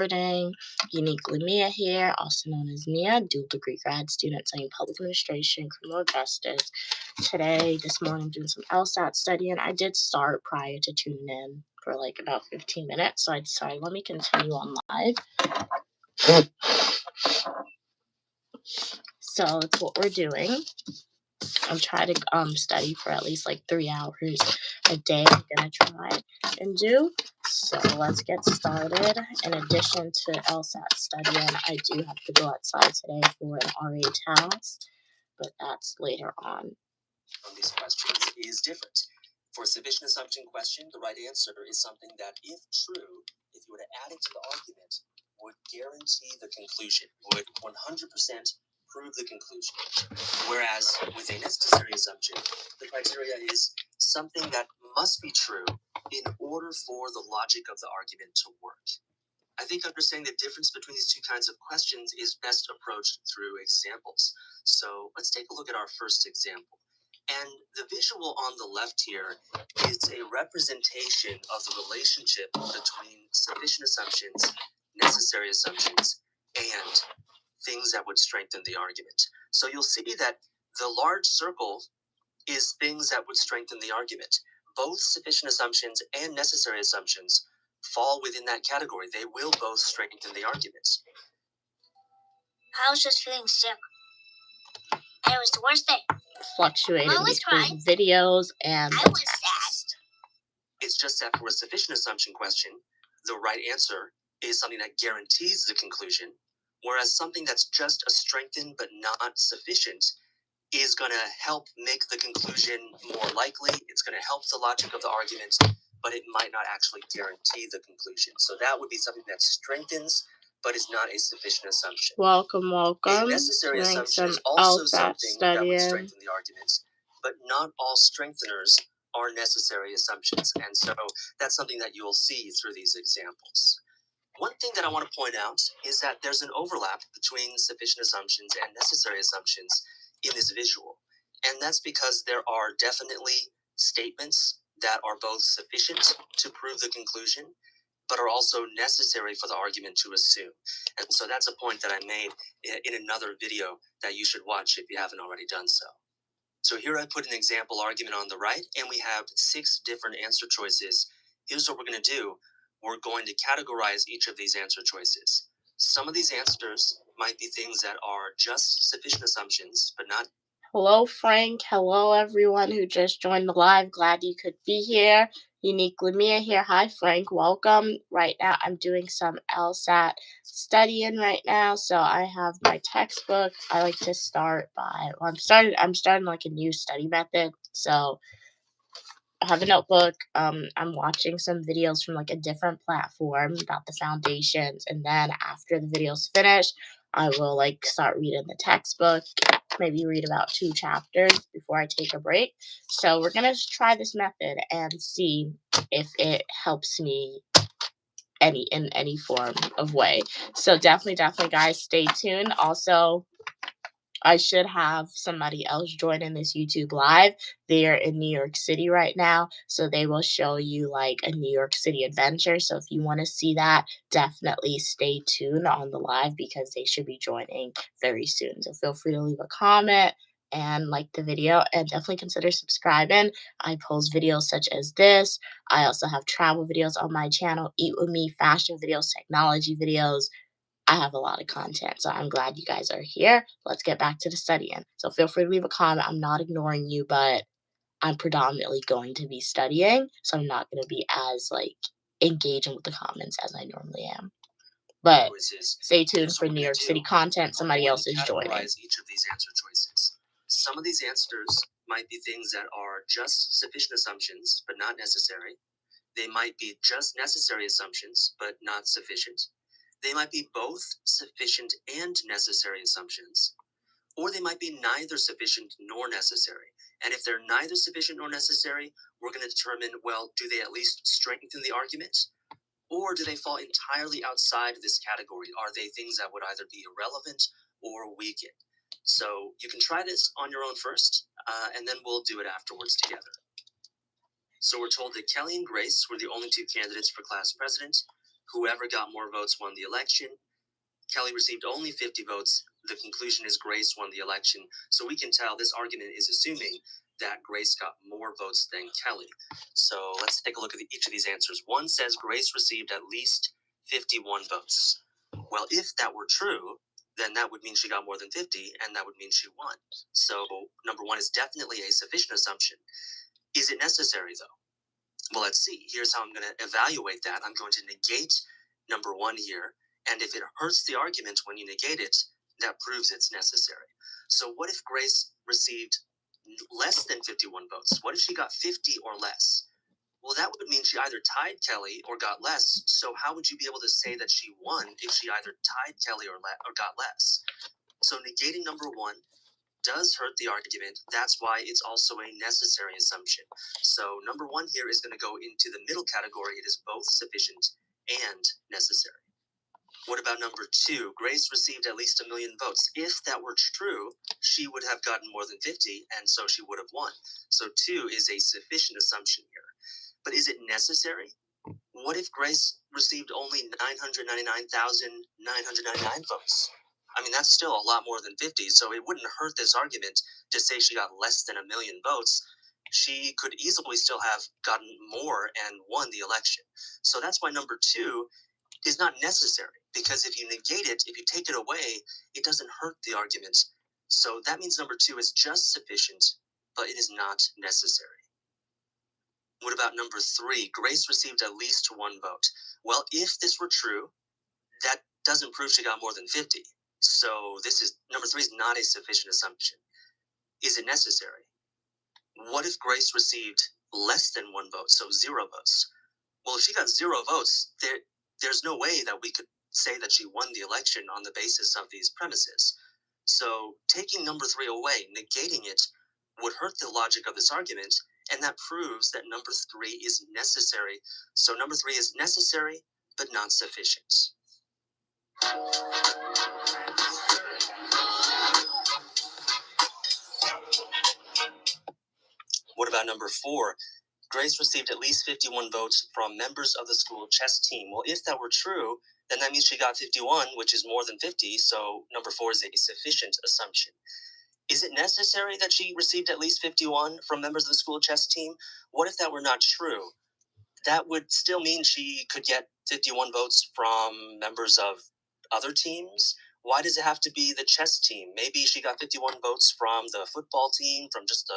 recording. Uniquely Mia here, also known as Mia, dual degree grad student studying public administration, criminal justice. This morning, I'm doing some Lsat studying. I did start prior to tuning in for like about 15 minutes, so I decided let me continue on live. So that's what we're doing. I'm trying to study for at least like 3 hours a day. I'm gonna try and do. So let's get started. In addition to LSAT studying, I do have to go outside today for an RA task, but that's later on. From these questions is different. For a sufficient assumption question, the right answer is something that, if true, if you were to add it to the argument, would guarantee the conclusion, would 100% prove the conclusion. Whereas with a necessary assumption, the criteria is something that must be true in order for the logic of the argument to work. I think understanding the difference between these two kinds of questions is best approached through examples. So let's take a look at our first example. And the visual on the left here is a representation of the relationship between sufficient assumptions, necessary assumptions, and things that would strengthen the argument. So you'll see that the large circle is things that would strengthen the argument. Both sufficient assumptions and necessary assumptions fall within that category. They will both strengthen the arguments. I was just feeling sick. And it was the worst day. Fluctuating between videos and I was text. It's just that for a sufficient assumption question, the right answer is something that guarantees the conclusion, whereas something that's just a strengthened but not sufficient is going to help make the conclusion more likely. It's going to help the logic of the argument, but it might not actually guarantee the conclusion. So that would be something that strengthens, but is not a sufficient assumption. Welcome. A necessary assumption is also something that would strengthen the arguments, but not all strengtheners are necessary assumptions. And so that's something that you will see through these examples. One thing that I want to point out is that there's an overlap between sufficient assumptions and necessary assumptions in this visual. And that's because there are definitely statements that are both sufficient to prove the conclusion, but are also necessary for the argument to assume. And so that's a point that I made in another video that you should watch if you haven't already done so. So here I put an example argument on the right, and we have 6 different answer choices. Here's what we're going to do. We're going to categorize each of these answer choices. Some of these answers might be things that are just sufficient assumptions, but not. Hello, Frank. Hello, everyone who just joined the live. Glad you could be here. Uniquely Mia here. Hi, Frank. Welcome. Right now, I'm doing some LSAT studying right now. So I have my textbook. I like to start by. Well, I'm starting like a new study method. So I have a notebook. I'm watching some videos from like a different platform about the foundations, and then after the video's finished, I will like start reading the textbook. Maybe read about 2 chapters before I take a break. So we're gonna try this method and see if it helps me in any form of way. So definitely, guys, stay tuned. Also, I should have somebody else joining this YouTube live. They're in New York City right now, so they will show you like a New York City adventure. So if you want to see that, definitely stay tuned on the live because they should be joining very soon. So feel free to leave a comment and like the video, and definitely consider subscribing. I post videos such as this. I also have travel videos on my channel, Eat With Me, fashion videos, technology videos. I have a lot of content, so I'm glad you guys are here. Let's get back to the studying. So feel free to leave a comment. I'm not ignoring you, but I'm predominantly going to be studying, so I'm not going to be as like engaging with the comments as I normally am. But stay tuned for New York City content. Somebody else is joining. Each of these answer choices. Some of these answers might be things that are just sufficient assumptions, but not necessary. They might be just necessary assumptions, but not sufficient. They might be both sufficient and necessary assumptions, or they might be neither sufficient nor necessary. And if they're neither sufficient nor necessary, we're going to determine, well, do they at least strengthen the argument? Or do they fall entirely outside this category? Are they things that would either be irrelevant or weaken? So you can try this on your own first, and then we'll do it afterwards together. So we're told that Kelly and Grace were the only 2 candidates for class president. Whoever got more votes won the election. Kelly received only 50 votes. The conclusion is Grace won the election. So we can tell this argument is assuming that Grace got more votes than Kelly. So let's take a look at each of these answers. One says Grace received at least 51 votes. Well, if that were true, then that would mean she got more than 50, and that would mean she won. So number one is definitely a sufficient assumption. Is it necessary, though? Well, let's see. Here's how I'm going to evaluate that. I'm going to negate number one here, and if it hurts the argument when you negate it, that proves it's necessary. So what if Grace received less than 51 votes? What if she got 50 or less? Well, that would mean she either tied Kelly or got less. So how would you be able to say that she won if she either tied Kelly or got less? So negating number one does hurt the argument. That's why it's also a necessary assumption. So number one here is going to go into the middle category. It is both sufficient and necessary. What about number two? Grace received at least 1 million votes. If that were true, she would have gotten more than 50, and so she would have won. So two is a sufficient assumption here. But is it necessary? What if Grace received only 999,999 votes? I mean, that's still a lot more than 50, so it wouldn't hurt this argument to say she got less than 1 million votes. She could easily still have gotten more and won the election. So that's why number two is not necessary, because if you negate it, if you take it away, it doesn't hurt the argument. So that means number two is just sufficient, but it is not necessary. What about number three? Grace received at least one vote. Well, if this were true, that doesn't prove she got more than 50. So number three is not a sufficient assumption. Is it necessary? What if Grace received less than one vote, so 0 votes? Well, if she got 0 votes, there's no way that we could say that she won the election on the basis of these premises. So taking number three away, negating it, would hurt the logic of this argument, and that proves that number three is necessary. So number three is necessary, but not sufficient. What about number four? Grace received at least 51 votes from members of the school chess team. Well, if that were true, then that means she got 51, which is more than 50, so number four is a sufficient assumption. Is it necessary that she received at least 51 from members of the school chess team? What if that were not true? That would still mean she could get 51 votes from members of other teams. Why does it have to be the chess team? Maybe she got 51 votes from the football team, from just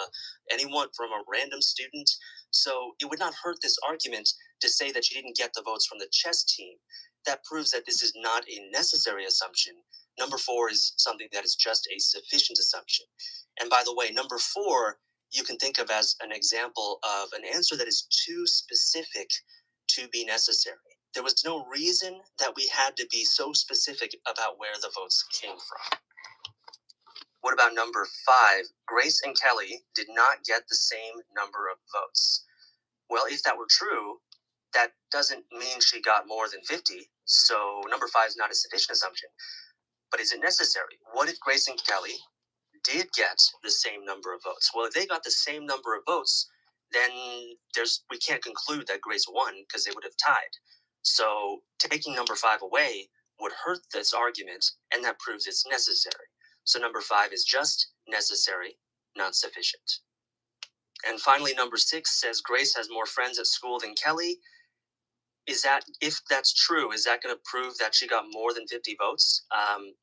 anyone, from a random student. So it would not hurt this argument to say that she didn't get the votes from the chess team. That proves that this is not a necessary assumption. Number four is something that is just a sufficient assumption. And by the way, number four, you can think of as an example of an answer that is too specific to be necessary. There was no reason that we had to be so specific about where the votes came from. What about number five? Grace and Kelly did not get the same number of votes. Well, if that were true, that doesn't mean she got more than 50, so number five is not a sufficient assumption. But is it necessary? What if Grace and Kelly did get the same number of votes? Well, if they got the same number of votes, then we can't conclude that Grace won because they would have tied. So taking number five away would hurt this argument, and that proves it's necessary. So number five is just necessary, not sufficient. And finally, number six says Grace has more friends at school than Kelly. If that's true, is that going to prove that she got more than 50 votes?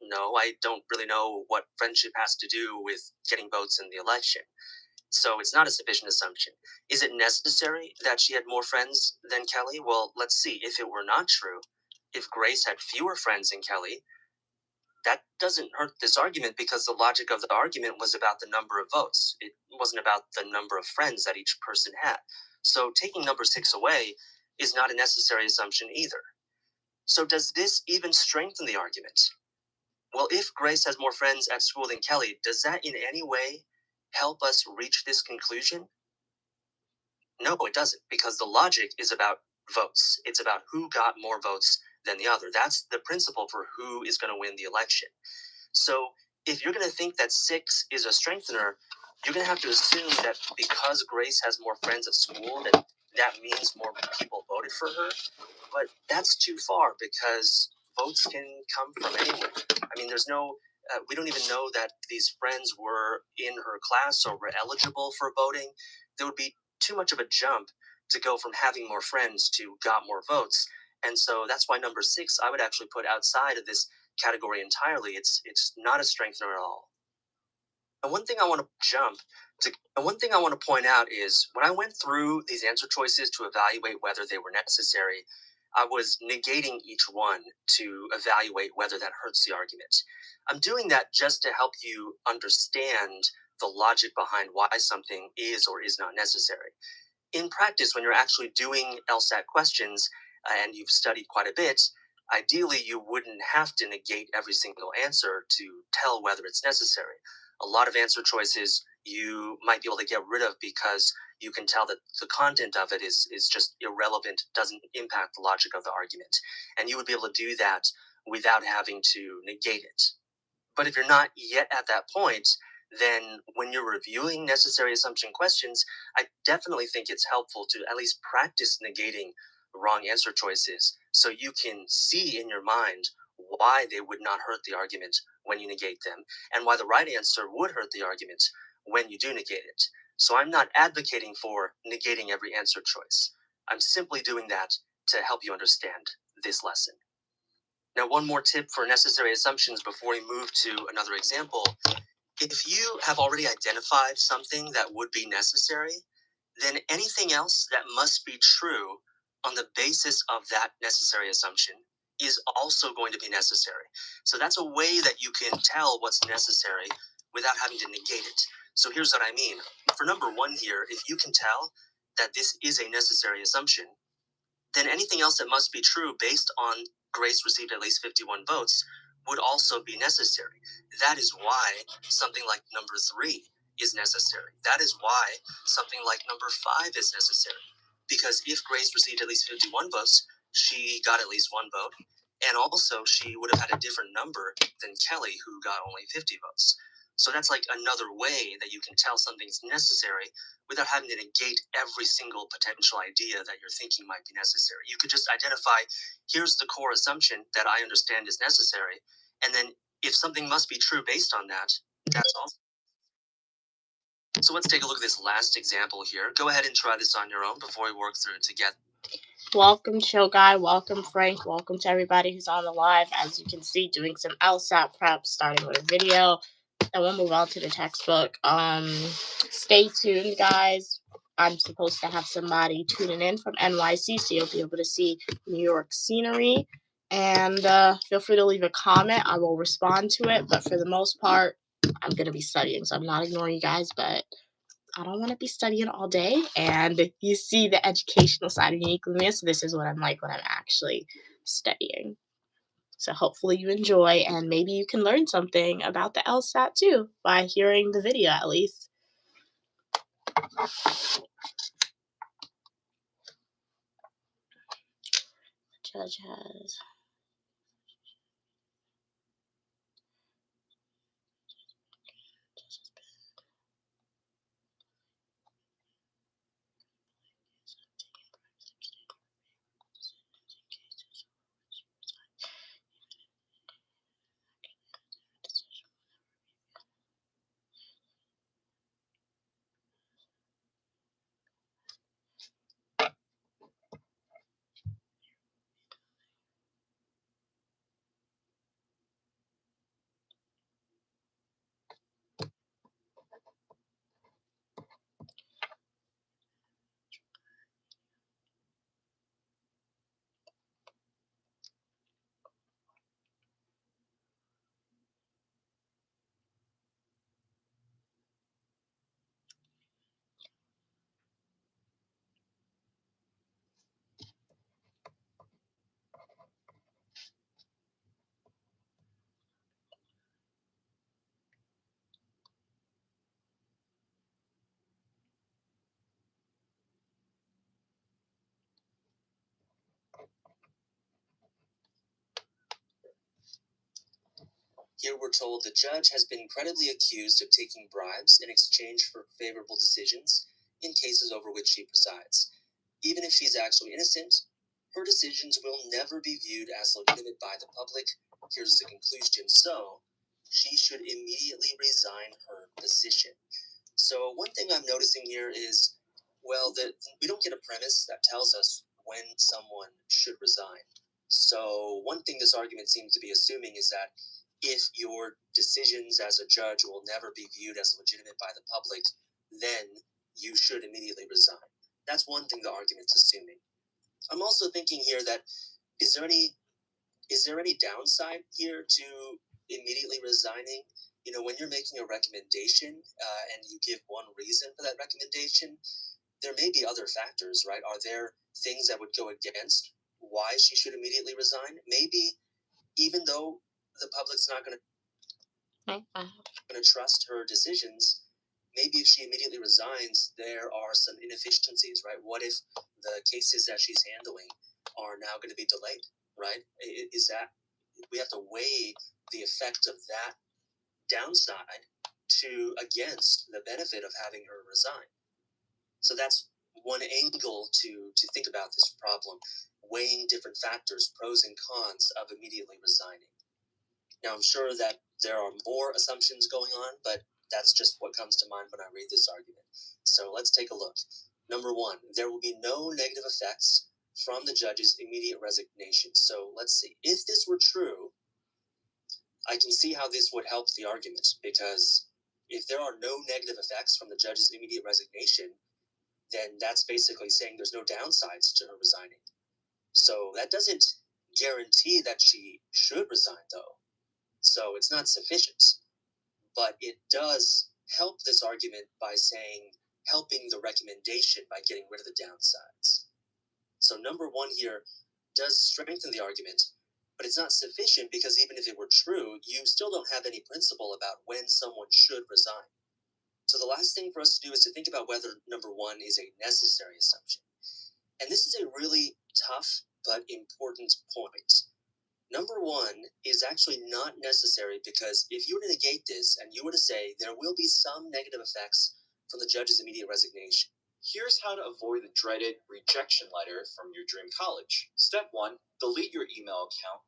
No, I don't really know what friendship has to do with getting votes in the election. So it's not a sufficient assumption. Is it necessary that she had more friends than Kelly? Well, let's see. If it were not true, if Grace had fewer friends than Kelly, that doesn't hurt this argument because the logic of the argument was about the number of votes. It wasn't about the number of friends that each person had. So taking number six away is not a necessary assumption either. So does this even strengthen the argument? Well, if Grace has more friends at school than Kelly, does that in any way help us reach this conclusion? No, it doesn't, because the logic is about votes. It's about who got more votes than the other. That's the principle for who is going to win the election. So if you're going to think that 6 is a strengthener, you're going to have to assume that because Grace has more friends at school, then that means more people voted for her. But that's too far because votes can come from anyone. I mean, there's no, we don't even know that these friends were in her class or were eligible for voting. There would be too much of a jump to go from having more friends to got more votes. And so that's why number 6, I would actually put outside of this category entirely. It's not a strengthener at all. And one thing I want to point out is when I went through these answer choices to evaluate whether they were necessary, I was negating each one to evaluate whether that hurts the argument. I'm doing that just to help you understand the logic behind why something is or is not necessary. In practice, when you're actually doing LSAT questions and you've studied quite a bit, ideally you wouldn't have to negate every single answer to tell whether it's necessary. A lot of answer choices you might be able to get rid of because you can tell that the content of it is just irrelevant, doesn't impact the logic of the argument. And you would be able to do that without having to negate it. But if you're not yet at that point, then when you're reviewing necessary assumption questions, I definitely think it's helpful to at least practice negating wrong answer choices so you can see in your mind why they would not hurt the argument when you negate them and why the right answer would hurt the argument when you do negate it. So I'm not advocating for negating every answer choice. I'm simply doing that to help you understand this lesson. Now, one more tip for necessary assumptions before we move to another example. If you have already identified something that would be necessary, then anything else that must be true on the basis of that necessary assumption is also going to be necessary. So that's a way that you can tell what's necessary without having to negate it. So here's what I mean. For number 1 here, if you can tell that this is a necessary assumption, then anything else that must be true based on Grace received at least 51 votes would also be necessary. That is why something like number 3 is necessary. That is why something like number 5 is necessary. Because if Grace received at least 51 votes, she got at least 1 vote. And also, she would have had a different number than Kelly, who got only 50 votes. So that's like another way that you can tell something's necessary without having to negate every single potential idea that you're thinking might be necessary. You could just identify, here's the core assumption that I understand is necessary, and then if something must be true based on that, that's all. So let's take a look at this last example here. Go ahead and try this on your own before we work through it together. Welcome, Chill Guy. Welcome, Frank. Welcome to everybody who's on the live. As you can see, doing some LSAT prep, starting with a video. And we'll move on to the textbook. Stay tuned, guys. I'm supposed to have somebody tuning in from NYC, so you'll be able to see New York scenery. And feel free to leave a comment. I will respond to it. But for the most part, I'm going to be studying, so I'm not ignoring you guys, but I don't want to be studying all day. And you see the educational side of Uniquely, so this is what I'm like when I'm actually studying. So hopefully you enjoy, and maybe you can learn something about the LSAT too by hearing the video at least. The judge has Here we're told the judge has been credibly accused of taking bribes in exchange for favorable decisions in cases over which she presides. Even if she's actually innocent, her decisions will never be viewed as legitimate by the public. Here's the conclusion. So, she should immediately resign her position. So, one thing I'm noticing here is, well, that we don't get a premise that tells us when someone should resign. So, one thing this argument seems to be assuming is that if your decisions as a judge will never be viewed as legitimate by the public, then you should immediately resign. That's one thing the argument's assuming. I'm also thinking here that is there any downside here to immediately resigning? You know, when you're making a recommendation and you give one reason for that recommendation, there may be other factors, right? Are there things that would go against why she should immediately resign? Maybe even though the public's not going to trust her decisions, maybe if she immediately resigns, there are some inefficiencies, right? What if the cases that she's handling are now going to be delayed, right? Is that we have to weigh the effect of that downside to against the benefit of having her resign. So that's one angle to think about this problem, weighing different factors, pros and cons of immediately resigning. Now, I'm sure that there are more assumptions going on, but that's just what comes to mind when I read this argument. So let's take a look. Number one, there will be no negative effects from the judge's immediate resignation. So let's see. If this were true, I can see how this would help the argument, because if there are no negative effects from the judge's immediate resignation, then that's basically saying there's no downsides to her resigning. So that doesn't guarantee that she should resign, though. So it's not sufficient. But it does help this argument by saying, helping the recommendation by getting rid of the downsides. So number one here does strengthen the argument, but it's not sufficient because even if it were true, you still don't have any principle about when someone should resign. So the last thing for us to do is to think about whether number one is a necessary assumption. And this is a really tough but important point. Number one is actually not necessary because if you were to negate this and you were to say there will be some negative effects from the judge's immediate resignation. Here's how to avoid the dreaded rejection letter from your dream college. Step 1. Delete your email account.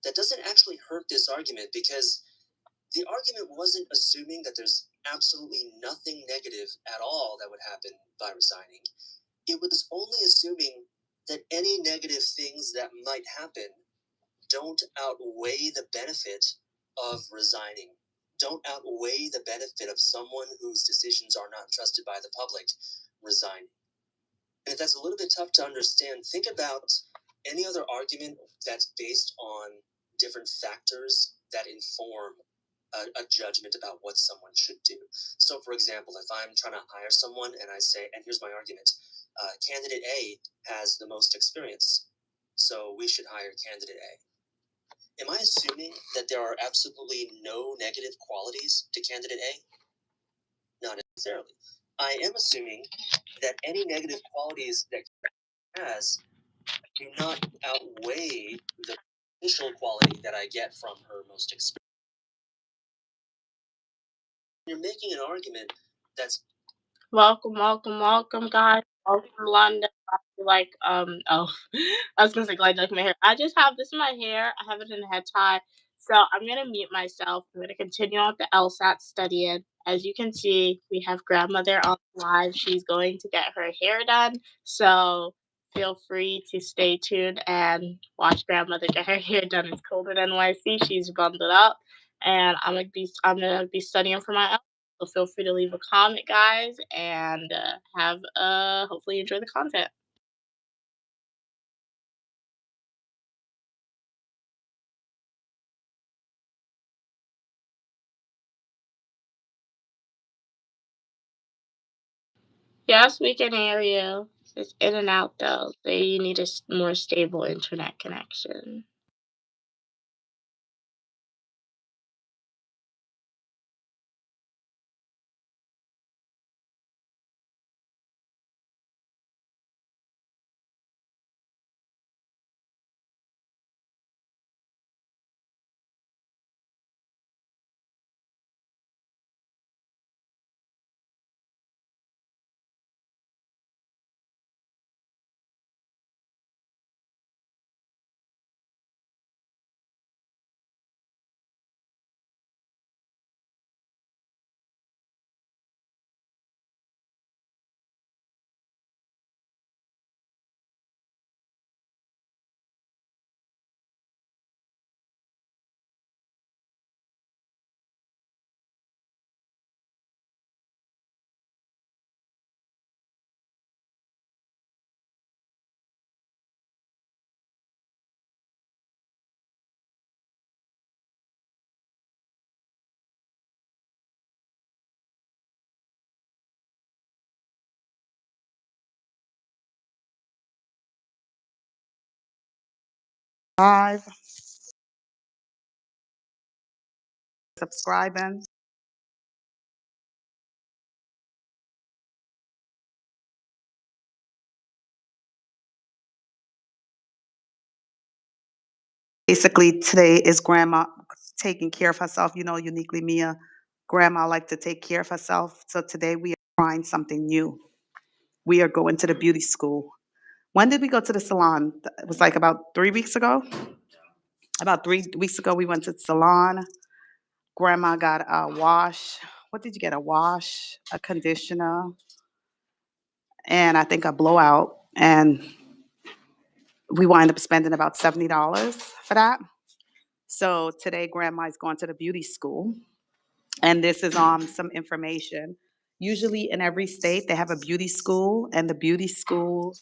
That doesn't actually hurt this argument because the argument wasn't assuming that there's absolutely nothing negative at all that would happen by resigning. It was only assuming that any negative things that might happen don't outweigh the benefit of resigning, don't outweigh the benefit of someone whose decisions are not trusted by the public resigning. And if that's a little bit tough to understand, think about any other argument that's based on different factors that inform a judgment about what someone should do. So, for example, if I'm trying to hire someone and I say, and here's my argument, candidate A has the most experience, so we should hire candidate A. Am I assuming that there are absolutely no negative qualities to candidate A? Not necessarily. I am assuming that any negative qualities that has do not outweigh the initial quality that I get from her most experience. You're making an argument that's welcome, guys. Welcome, London. I feel like oh, I was gonna say glad you like my hair. I just have this in my hair. I have it in a head tie. So I'm gonna mute myself. I'm gonna continue on with the LSAT studying. As you can see, we have grandmother on live. She's going to get her hair done. So feel free to stay tuned and watch grandmother get her hair done. It's cold in NYC. She's bundled up, and I'm gonna be studying for my. So feel free to leave a comment, guys, and have hopefully enjoy the content. Yes, we can hear you. It's in and out though, so you need a more stable internet connection. live, subscribing. Basically, today is grandma taking care of herself. You know, uniquely Mia, grandma like to take care of herself. So today we are trying something new. We are going to the beauty school. When did we go to the salon? It was like about 3 weeks ago. About 3 weeks ago, we went to the salon. Grandma got a wash. What did you get? A wash, a conditioner, and I think a blowout. And we wind up spending about $70 for that. So today, grandma is going to the beauty school. And this is some information. Usually in every state, they have a beauty school, and the beauty school,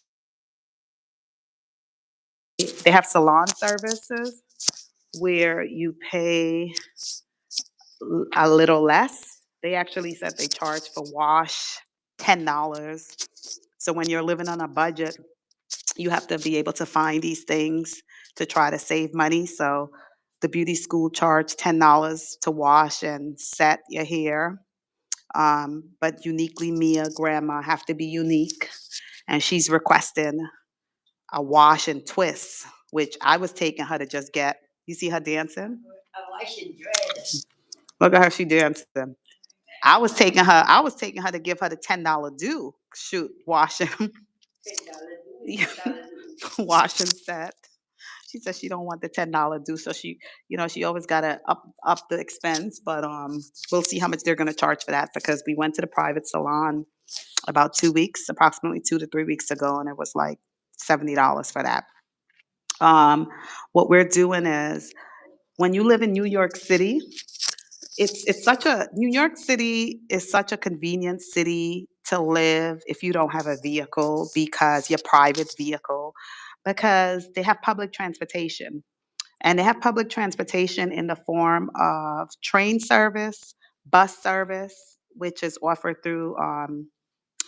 they have salon services where you pay a little less. They actually said they charge for wash $10. So when you're living on a budget, you have to be able to find these things to try to save money. So the beauty school charged $10 to wash and set your hair. But uniquely Mia grandma have to be unique, and she's requesting a wash and twist, which I was taking her to just get. You see her dancing? Look at her, she dancing. I was taking her to give her the $10 due. Shoot, wash and wash and set. She said she don't want the $10 due, so she always gotta up the expense. But we'll see how much they're gonna charge for that because we went to the private salon about 2 weeks, approximately 2 to 3 weeks ago, and it was like $70 for that. Um, what we're doing is when you live in New York City, it's such a New York City is such a convenient city to live if you don't have a vehicle because your private vehicle, because they have public transportation. And they have public transportation in the form of train service, bus service, which is offered through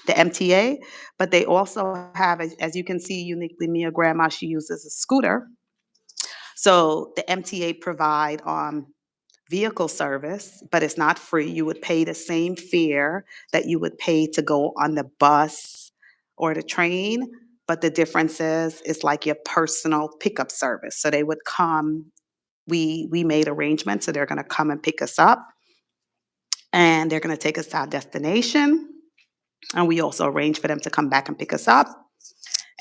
the MTA, but they also have, as you can see, uniquely Mia grandma, she uses a scooter. So the MTA provide vehicle service, but it's not free. You would pay the same fare that you would pay to go on the bus or the train, but the difference is it's like your personal pickup service. So they would come. We made arrangements, so they're going to come and pick us up, and they're going to take us to our destination. And we also arrange for them to come back and pick us up.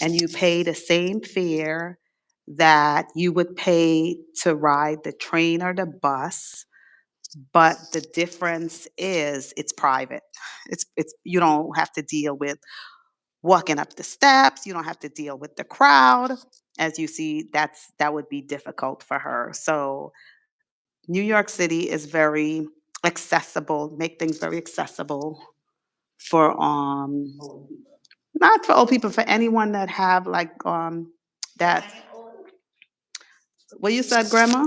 And you pay the same fare that you would pay to ride the train or the bus, but the difference is it's private. It's you don't have to deal with walking up the steps, you don't have to deal with the crowd. As you see, that would be difficult for her. So New York City is very accessible, make things very accessible for not for old people, for anyone that have like that. What you said, Grandma?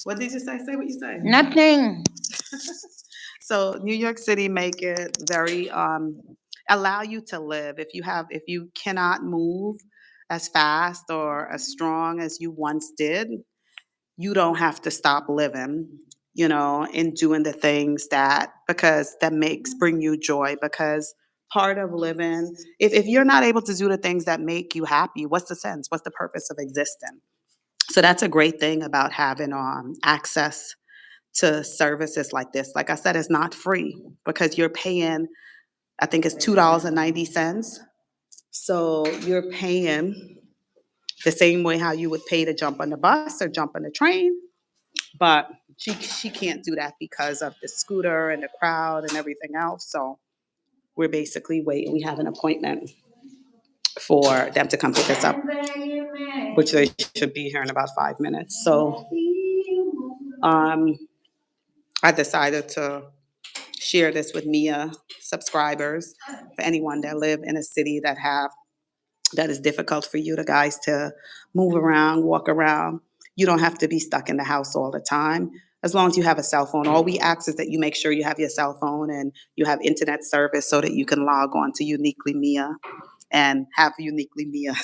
What did you say? Say what you say. Nothing. So New York City make it very allow you to live. If you cannot move as fast or as strong as you once did, you don't have to stop living, and doing the things that makes bring you joy. Because part of living, if you're not able to do the things that make you happy, what's the sense? What's the purpose of existing? So that's a great thing about having access to services like this. Like I said, it's not free because you're paying, I think it's $2.90. So you're paying the same way how you would pay to jump on the bus or jump on the train. But she can't do that because of the scooter and the crowd and everything else. So we're basically waiting. We have an appointment for them to come pick us up, which they should be here in about 5 minutes. So um, I decided to share this with Mia subscribers for anyone that live in a city that is difficult for you to guys to move around, walk around. You don't have to be stuck in the house all the time. As long as you have a cell phone, all we ask is that you make sure you have your cell phone and you have internet service so that you can log on to Uniquely Mia and have Uniquely Mia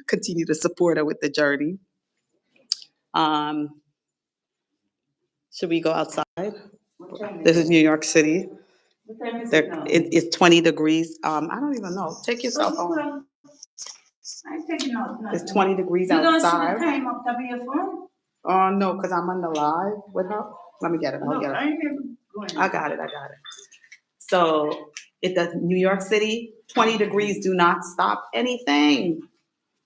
continue to support her with the journey. Should we go outside? This is New York City. It's 20 degrees. I don't even know. Take your cell phone. It's 20 degrees outside. You don't see the time up to your phone? Oh, no, because I'm on the live with her. Let me get it. I'll get it. I got it. So, New York City, 20 degrees do not stop anything.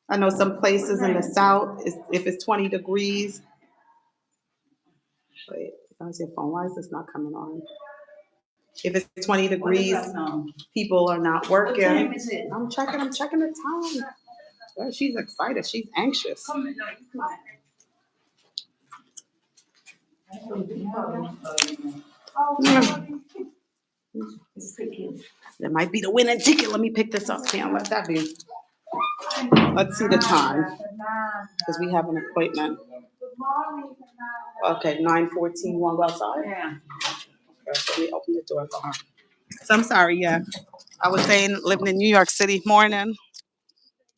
I know some places in the South, if it's 20 degrees. Wait, how's your phone? Why is this not coming on? If it's 20 degrees, people are not working. What time is it? I'm checking the time. Oh, she's excited. She's anxious. That might be the winning ticket. Let me pick this up. Can't let that be. Let's see the time. Because we have an appointment. Okay, 9:14. Want to go outside? Yeah. Okay, so let me open the door for her. So I'm sorry, yeah. I was saying living in New York City morning.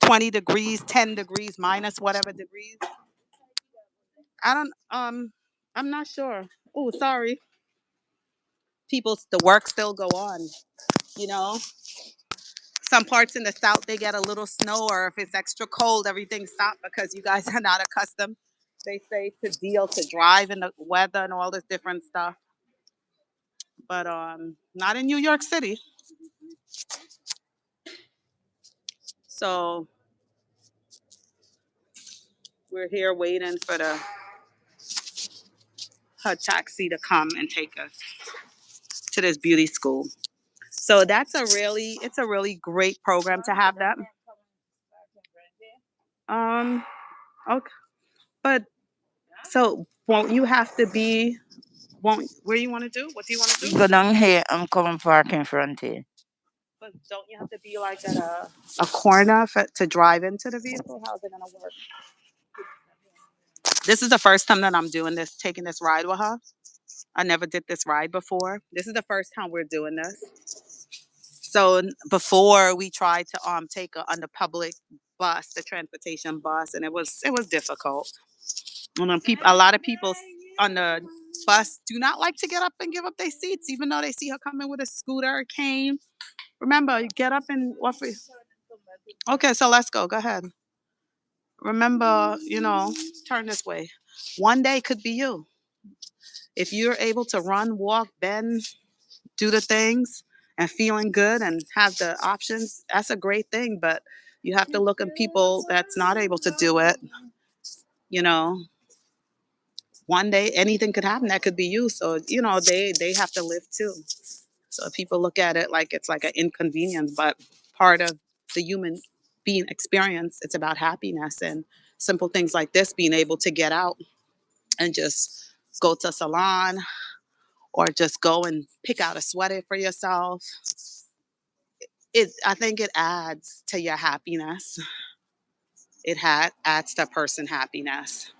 20 degrees, 10 degrees, minus whatever degrees. I don't I'm not sure. Oh, sorry. The work still go on, you know. Some parts in the South they get a little snow, or if it's extra cold, everything stops because you guys are not accustomed, they say, to drive in the weather and all this different stuff. But not in New York City. So we're here waiting for her taxi to come and take us to this beauty school. So it's a really great program to have that. Okay, but so won't you have to be? Won't where you want to do? What do you want to do? Go down here. I'm coming park in front here. But don't you have to be like at a corner to drive into the vehicle? How's it gonna work? This is the first time that I'm taking this ride with her. I never did this ride before. This is the first time we're doing this. So before we tried to take on the public bus, the transportation bus, and it was difficult. And a lot of people on the bus do not like to get up and give up their seats, even though they see her coming with a scooter or cane. Remember, you get up and offer. Okay, so let's go. Go ahead. Remember, turn this way. One day could be you. If you're able to run, walk, bend, do the things, and feeling good and have the options, that's a great thing. But you have to look at people that's not able to do it. You know, one day anything could happen. That could be you. So they have to live too. So people look at it like it's like an inconvenience, but part of the human being experience. It's about happiness and simple things like this, being able to get out and just go to a salon or just go and pick out a sweater for yourself. I think it adds to your happiness. Adds to person happiness.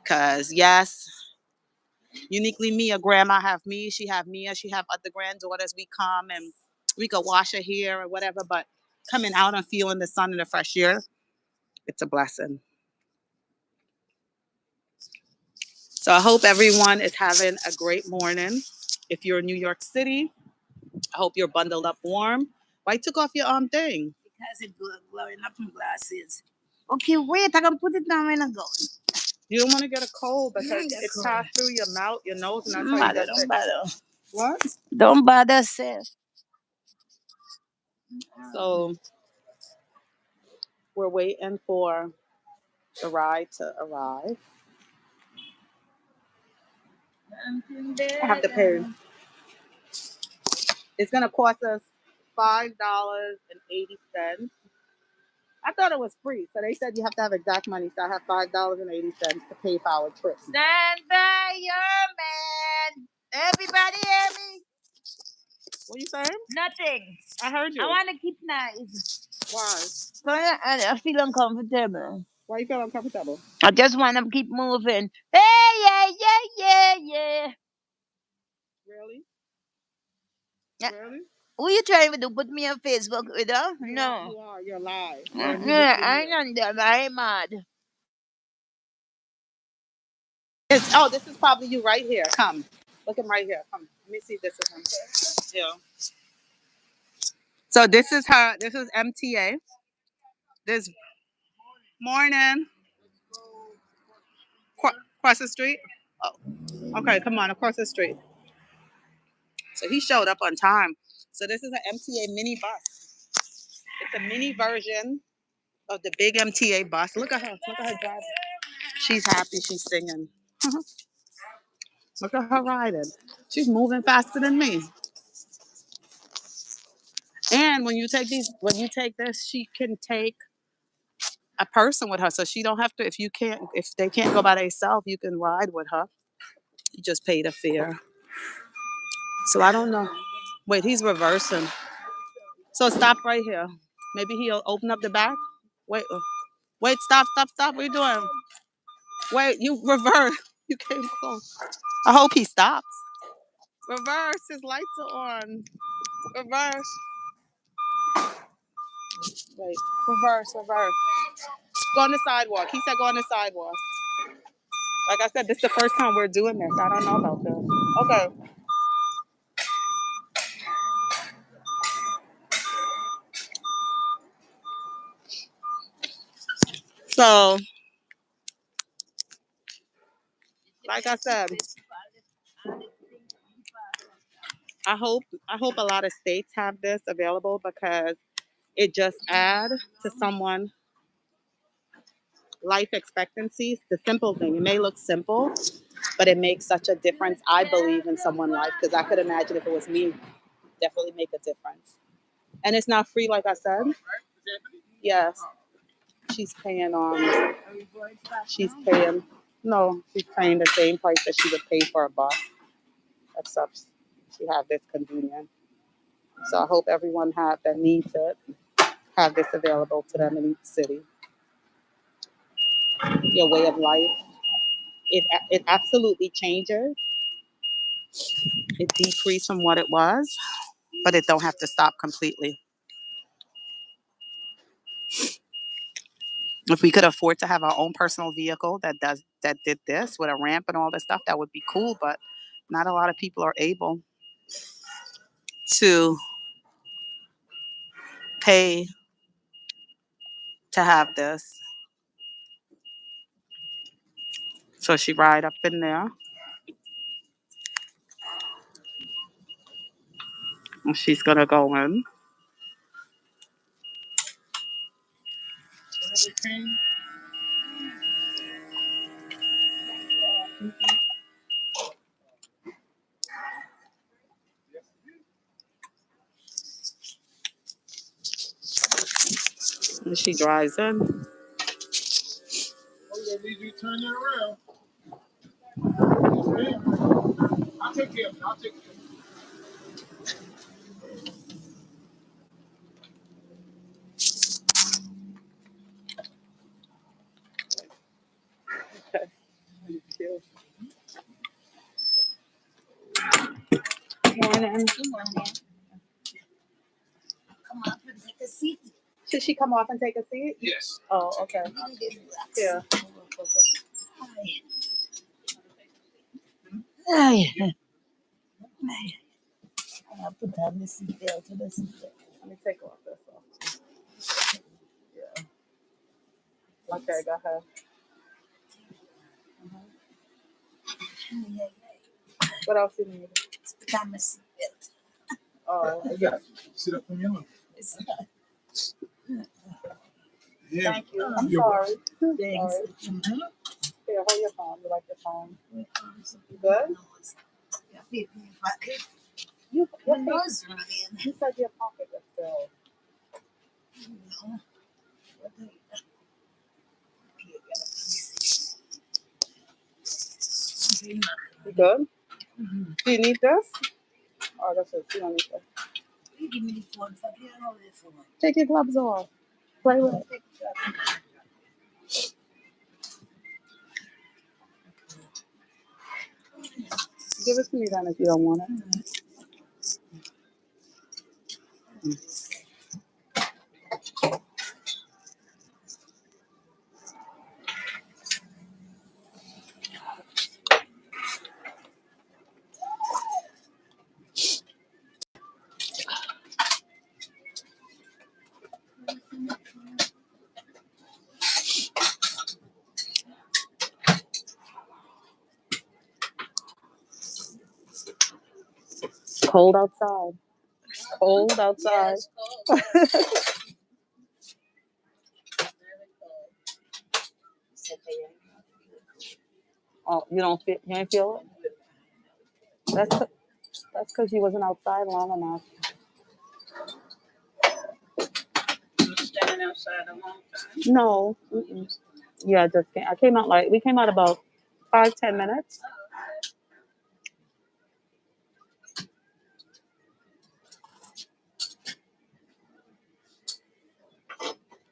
Cause yes, uniquely me, a grandma have me, she have Mia, she have other granddaughters. We come and we could wash her hair or whatever, but coming out and feeling the sun and the fresh air, it's a blessing. So I hope everyone is having a great morning. If you're in New York City, I hope you're bundled up warm. Why you took off your thing? Because it's blowing up my glasses. Okay, wait, I can put it down when I go. You don't want to get a cold because it's passed through your mouth, your nose, and that's how you get Don't bother. What? Don't bother, sir. So we're waiting for the ride to arrive. I have to pay. It's gonna cost us $5.80. I thought it was free, so they said you have to have exact money. So I have $5.80 to pay for our trip. Stand by your man. Everybody hear me? What are you saying? Nothing. I heard you. I want to keep nice. Why? I feel uncomfortable. Why you feel uncomfortable? I just want to keep moving. Hey, yeah. Really? Yeah. Really? Who you trying to do? Put me on Facebook with her? No. You are. You're live. Yeah, I ain't on them. I ain't mad. This is probably you right here. Come. Look him right here. Come. Let me see if this is him. Yeah. So this is her. This is MTA. This morning. Across the street. Oh, okay, come on, across the street. So he showed up on time. So this is an MTA mini bus. It's a mini version of the big MTA bus. Look at her. Look at her driving. She's happy. She's singing. Look at her riding. She's moving faster than me. And when you take this, she can take a person with her, so she don't have to. If they can't go by themselves, you can ride with her. You just pay the fare. So I don't know. Wait, he's reversing. So stop right here. Maybe he'll open up the back. Wait, wait, stop. What are you doing? Wait, you reverse. You came close. I hope he stops. Reverse. His lights are on. Reverse. Wait. Reverse. Go on the sidewalk. He said go on the sidewalk. Like I said, this is the first time we're doing this. I don't know about this. Okay. So, like I said, I hope a lot of states have this available because it just add to someone life expectancy. The simple thing. It may look simple, but it makes such a difference. I believe in someone's life because I could imagine if it was me, definitely make a difference. And it's not free, like I said. Yes, she's paying. She's paying. No, she's paying the same price that she would pay for a bus, except she have this convenience. So I hope everyone that needs it have this available to them in each city. Your way of life. It absolutely changes. It decreased from what it was, but it don't have to stop completely. If we could afford to have our own personal vehicle that did this with a ramp and all this stuff, that would be cool. But not a lot of people are able to pay to have this. So she ride up in there. And she's gonna go in. And she drives in. Oh, yeah, need you to turn that around. I'll take care of it. I'll take care of it. Thank you. Morning. Good morning. Come up and take a seat. Should she come off and take a seat? Yes. Oh, okay. Yeah. Hi. Hi. I put on the seatbelt to the seatbelt. Let me take off this off. Yeah. Okay, go ahead. What else you need? Put on my seatbelt. Oh, I got you. Sit up on your own. Yeah. thank you. I'm sorry. Thanks. Sorry. Here, hold your phone. You like your phone? You good? You, My your nose running. you said your pocket was filled. You good? Do you need this? Oh, that's it. You don't need this. You give me the phone. If I can't hold the phone. Take your gloves off. Play with it. Give it to me then if you don't want it. cold outside. It's cold outside. Oh, you don't feel? You ain't feel it? That's that's because you wasn't outside long enough. Standing outside a long time. No. Mm-mm. Yeah, I just came. I came out like we came out about 5-10 minutes.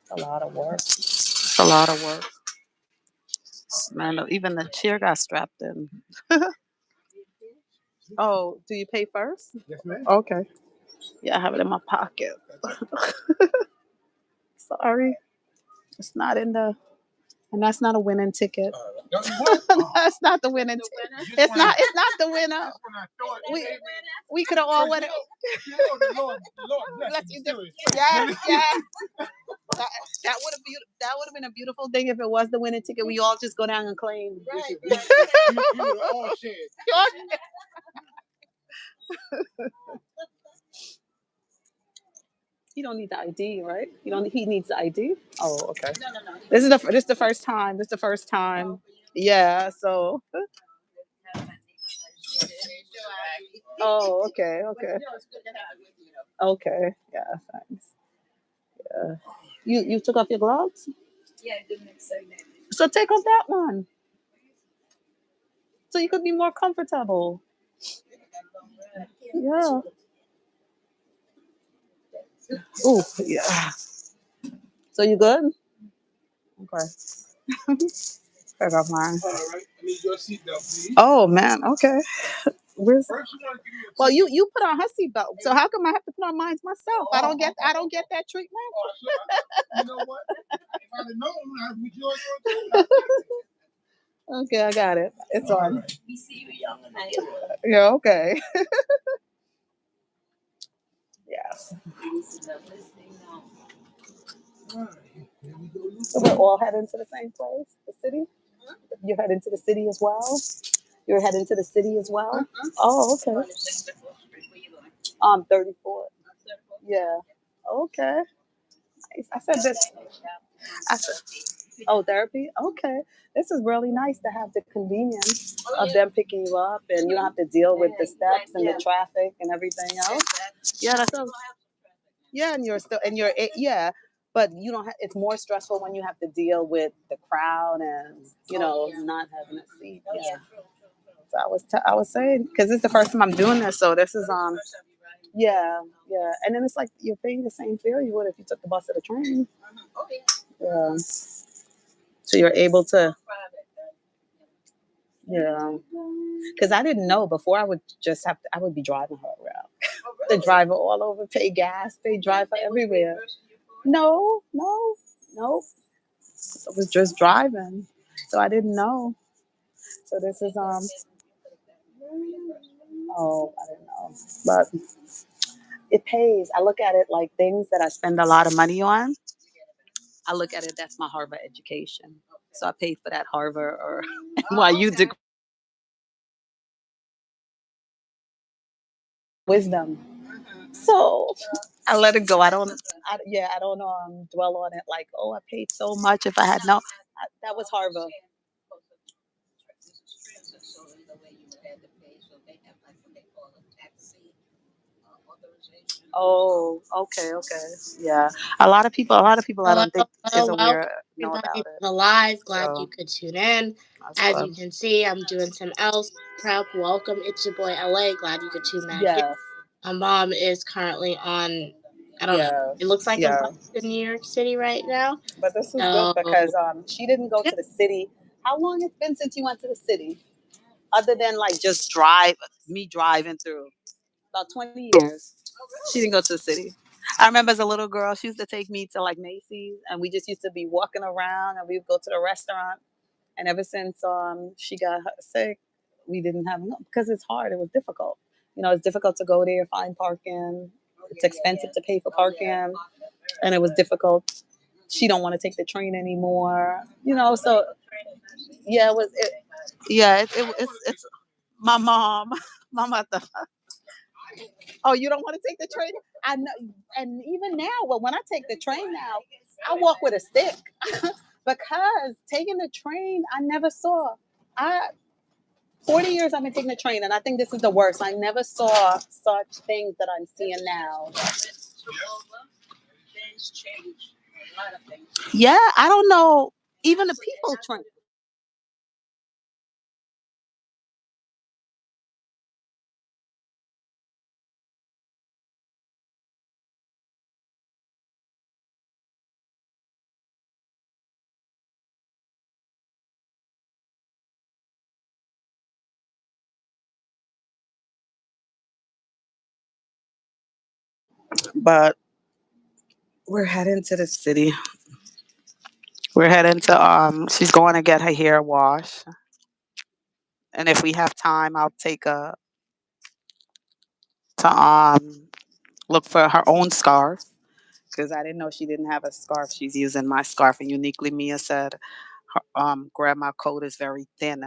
It's a lot of work. It's a lot of work. Man, even the chair got strapped in. Oh, do you pay first? Yes, ma'am. Okay. Yeah, I have it in my pocket. Sorry. It's not in the, and that's not a winning ticket. That's not the winning ticket. It's not the winner. We we could have all went. Bless you. Yes, yes. That would have been a beautiful thing if it was the winning ticket. We all just go down and claim. Right. All shared. He don't need the ID, right? He don't. He needs the ID. Oh, okay. No. This is the first time. This is the first time. Yeah. So. Oh, okay. Okay. Okay. Yeah. Thanks. Yeah. You took off your gloves. Yeah, I didn't say that. So take off that one, so you could be more comfortable. Yeah. Oh, yeah. So you good? Okay. Take off mine. All right. I need your seatbelt, please. Oh man. Okay. Where's? Well, you put on her seatbelt, so how come I have to put on mine myself? I don't get that treatment. You know what? If I'd have known, I'd put yours on too. Okay, I got it. It's on. Right. We see you young and I. Yeah. Okay. Yes. So we're all heading to the same place, the city. You're heading to the city as well. You're heading to the city as well. Oh, okay. 34. Yeah. Okay. Nice. I said this. I said, oh, therapy. Okay. This is really nice to have the convenience of them picking you up, and you don't have to deal with the steps and the traffic and everything else. Yeah, that's all. Yeah, and you're still, and you're, yeah, but you don't have, it's more stressful when you have to deal with the crowd and, not having a seat. Yeah. So I was saying, because this is the first time I'm doing this, so this is, yeah, yeah. And then it's like you're paying the same fare you would if you took the bus or the train. Yeah. So you're able to, yeah. Because I didn't know before I would just have to, I would be driving her around. To drive her all over, pay gas, pay drive her everywhere. No, no, no. I was just driving. So I didn't know. So this is oh, I don't know. But it pays. I look at it like things that I spend a lot of money on. I look at it that's my Harvard education. So I paid for that Harvard or NYU degree. Wisdom. So I let it go. I don't dwell on it like, oh, I paid so much. If I had no, that was Harvard. Oh, okay, okay, yeah. A lot of people, I Hello, don't think is hello, welcome aware know everybody about to it. the live. Glad you So could tune in. that's As you fun. can see, I'm doing some else prep. Welcome, it's your boy LA. Glad you could tune back in. Yes, My mom is currently on, I don't know, it yes, looks like a yeah. bus in New York City right now. But this is good So, because she didn't go yeah, to the city. How long it's been since you went to the city? Other than like just me driving through. About 20 years. She didn't go to the city. I remember as a little girl, she used to take me to like Macy's, and we just used to be walking around, and we would go to the restaurant. And ever since she got sick, we didn't have enough because it's hard. It was difficult. It's difficult to go there, find parking. It's expensive to pay for parking, and it was difficult. She don't want to take the train anymore. So yeah, it was. Yeah, it's my mom, my mother. Oh, you don't want to take the train? I know, and even now, well, when I take the train now, I walk with a stick because taking the train, I never saw. I 40 years I've been taking the train, and I think this is the worst. I never saw such things that I'm seeing now. Yeah, I don't know. Even the people train. But we're heading to the city. We're heading to she's going to get her hair washed. And if we have time, I'll take her to look for her own scarf because I didn't know she didn't have a scarf. She's using my scarf, and uniquely Mia said her grandma coat is very thin.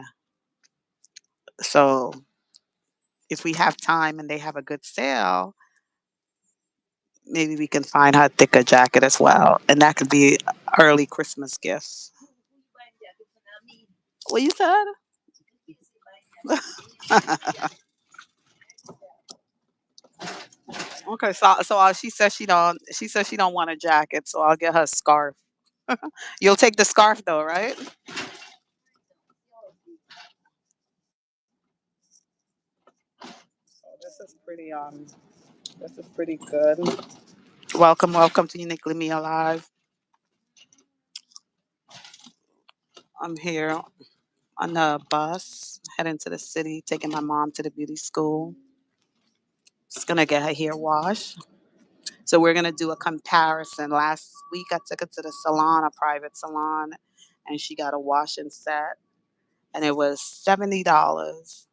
So if we have time and they have a good sale, maybe we can find her a thicker jacket as well, and that could be early Christmas gifts. What you said? Okay, so she says she don't want a jacket, so I'll get her a scarf. You'll take the scarf though, right? So this is pretty good. Welcome, welcome to Uniquely Me Alive. I'm here on the bus heading to the city, taking my mom to the beauty school. Just gonna get her hair washed. So we're gonna do a comparison. Last week I took her to the salon, a private salon, and she got a wash and set, and it was $70.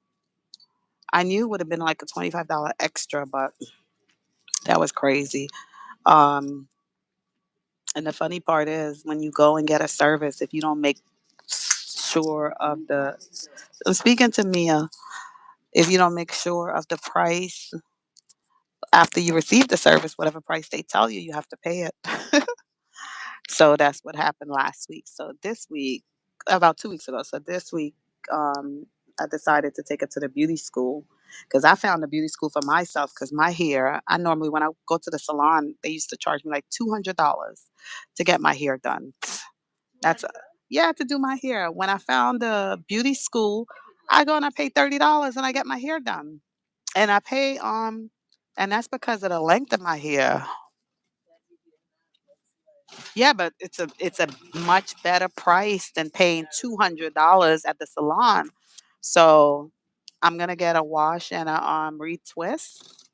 I knew it would have been like a $25 extra, but that was crazy. Um, and the funny part is when you go and get a service, if you don't make sure of the, I'm speaking to Mia, if you don't make sure of the price after you receive the service, whatever price they tell you, you have to pay it. So that's what happened last week. So this week, about 2 weeks ago, so this week, I decided to take it to the beauty school because I found a beauty school for myself because my hair, I normally, when I go to the salon, they used to charge me like $200 to get my hair done. That's, yeah, to do my hair. When I found a beauty school, I go and I pay $30 and I get my hair done. And I pay, and that's because of the length of my hair. Yeah, but it's a much better price than paying $200 at the salon. So I'm gonna get a wash and a retwist.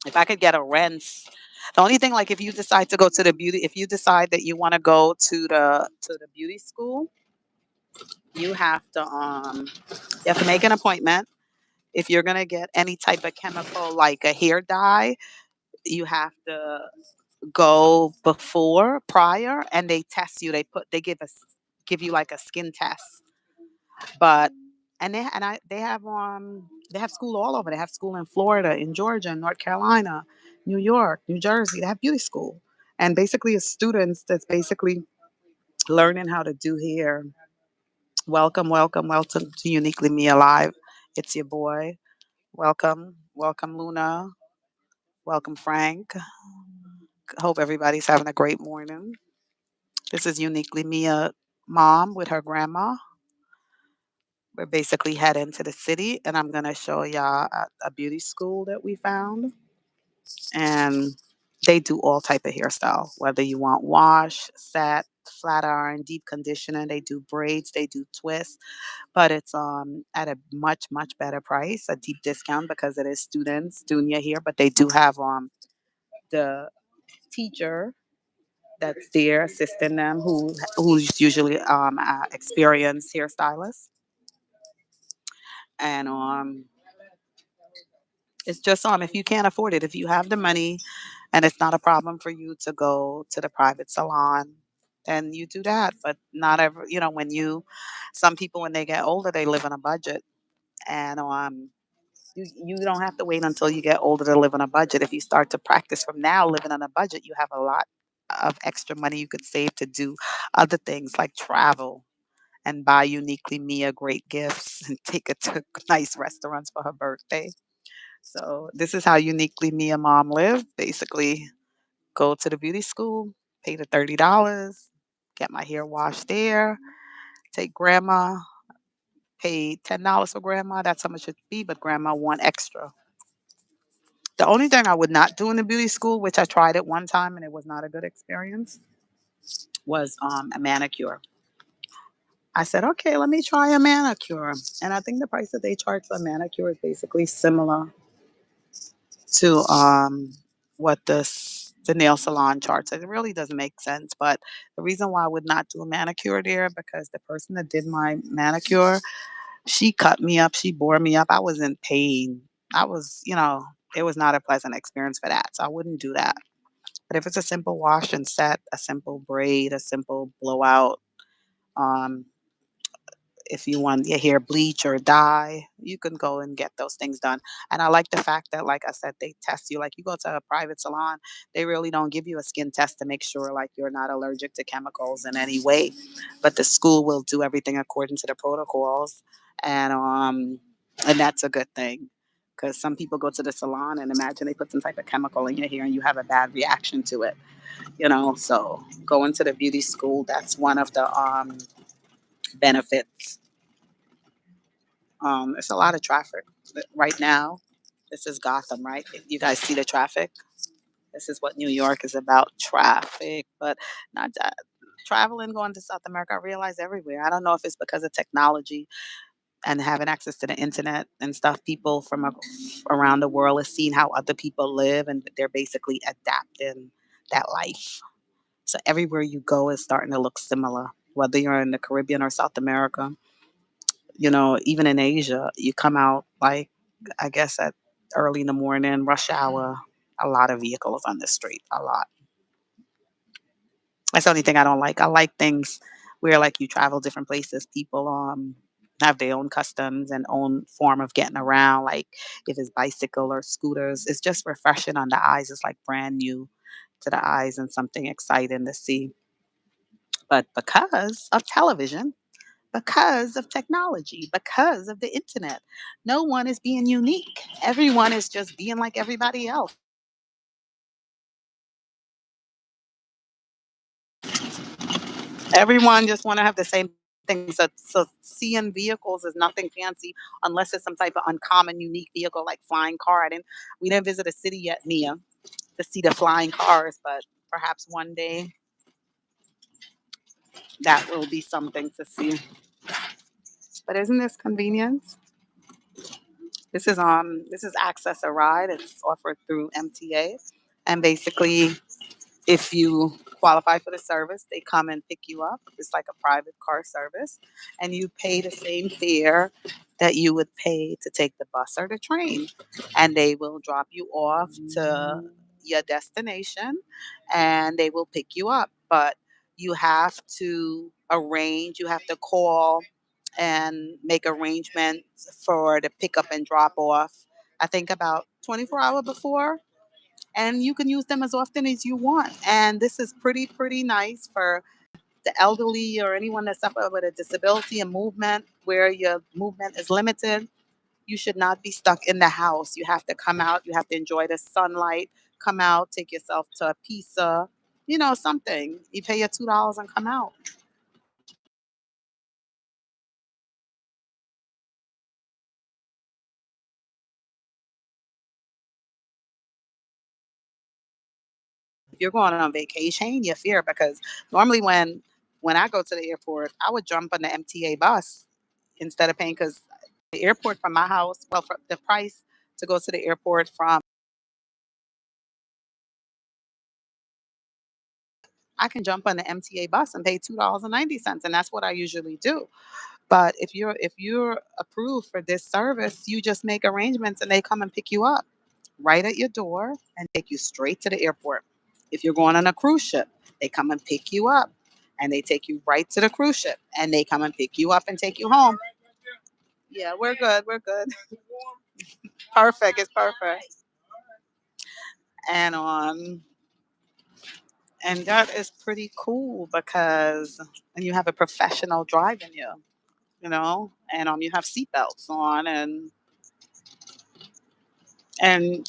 If I could get a rinse, the only thing, like, if you decide to go to the beauty, if you decide that you want to go to the beauty school, you have to make an appointment. If you're gonna get any type of chemical like a hair dye, you have to go before prior and they test you. They give you like a skin test. But and they have school all over. They have school in Florida, in Georgia, North Carolina, New York, New Jersey. They have beauty school. And basically it's students that's basically learning how to do hair. Welcome, welcome, welcome to Uniquely Me Alive. It's your boy. Welcome. Welcome Luna. Welcome Frank. Hope everybody's having a great morning. This is uniquely Mia mom with her grandma. We're basically heading to the city, and I'm gonna show y'all a beauty school that we found, and they do all type of hairstyle. Whether you want wash, set, flat iron, deep conditioning, they do braids, they do twists, but it's at a much better price, a deep discount because it is students doing your hair, but they do have the teacher that's there assisting them who's usually experienced hairstylist and it's just if you can't afford it, if you have the money and it's not a problem for you to go to the private salon, then you do that. But not ever, when you some people when they get older they live on a budget, and You don't have to wait until you get older to live on a budget. If you start to practice from now living on a budget, you have a lot of extra money you could save to do other things like travel and buy uniquely Mia great gifts and take her to nice restaurants for her birthday. So this is how uniquely Mia mom lived. Basically, go to the beauty school, pay the $30, get my hair washed there, take grandma, pay $10 for grandma. That's how much it'd be, but grandma want extra. The only thing I would not do in the beauty school, which I tried it one time and it was not a good experience, was a manicure. I said, okay, let me try a manicure. And I think the price that they charge for a manicure is basically similar to what the nail salon charges. It really doesn't make sense. But the reason why I would not do a manicure there because the person that did my manicure, she cut me up, she bore me up. I was in pain. I was, it was not a pleasant experience for that. So I wouldn't do that. But if it's a simple wash and set, a simple braid, a simple blowout, um, if you want your hair bleach or dye, you can go and get those things done. And I like the fact that, like I said, they test you. Like you go to a private salon, they really don't give you a skin test to make sure like you're not allergic to chemicals in any way. But the school will do everything according to the protocols, and that's a good thing. Because some people go to the salon and imagine they put some type of chemical in your hair and you have a bad reaction to it, So going to the beauty school, that's one of the benefits. It's a lot of traffic right now. This is Gotham, right? You guys see the traffic? This is what New York is about, traffic. But not that traveling, going to South America, I realize everywhere. I don't know if it's because of technology and having access to the internet and stuff. People from around the world are seeing how other people live, and they're basically adapting that life. So everywhere you go is starting to look similar, whether you're in the Caribbean or South America. Even in Asia, you come out like, I guess at early in the morning, rush hour, a lot of vehicles on the street, a lot. That's the only thing I don't like. I like things where like you travel different places, people have their own customs and own form of getting around. Like if it's bicycle or scooters, it's just refreshing on the eyes. It's like brand new to the eyes and something exciting to see. But because of television, because of technology, because of the internet. No one is being unique. Everyone is just being like everybody else. Everyone just want to have the same thing. So seeing vehicles is nothing fancy unless it's some type of uncommon, unique vehicle like flying car. We didn't visit a city yet, Mia, to see the flying cars, but perhaps one day that will be something to see. But isn't this convenience? This is Access a Ride. It's offered through MTA. And basically if you qualify for the service, they come and pick you up. It's like a private car service, and you pay the same fare that you would pay to take the bus or the train. And they will drop you off to your destination and they will pick you up. But you have to you have to call and make arrangements for the pickup and drop off. I think about 24 hours before, and you can use them as often as you want. And this is pretty nice for the elderly or anyone that suffers with a disability and movement where your movement is limited. You should not be stuck in the house. You have to come out. You have to enjoy the sunlight. Come out, take yourself to a pizza, something. You pay your $2 and come out. If you're going on vacation, you fear because normally when I go to the airport, I would jump on the MTA bus instead of paying because the airport from my house, well, for the price to go to the airport from, I can jump on the MTA bus and pay $2.90, and that's what I usually do. But if you're approved for this service, you just make arrangements and they come and pick you up right at your door and take you straight to the airport. If you're going on a cruise ship, they come and pick you up and they take you right to the cruise ship and they come and pick you up and take you home. Yeah, we're good. We're good. Perfect. It's perfect. And and that is pretty cool because and you have a professional driving you, and you have seatbelts on, and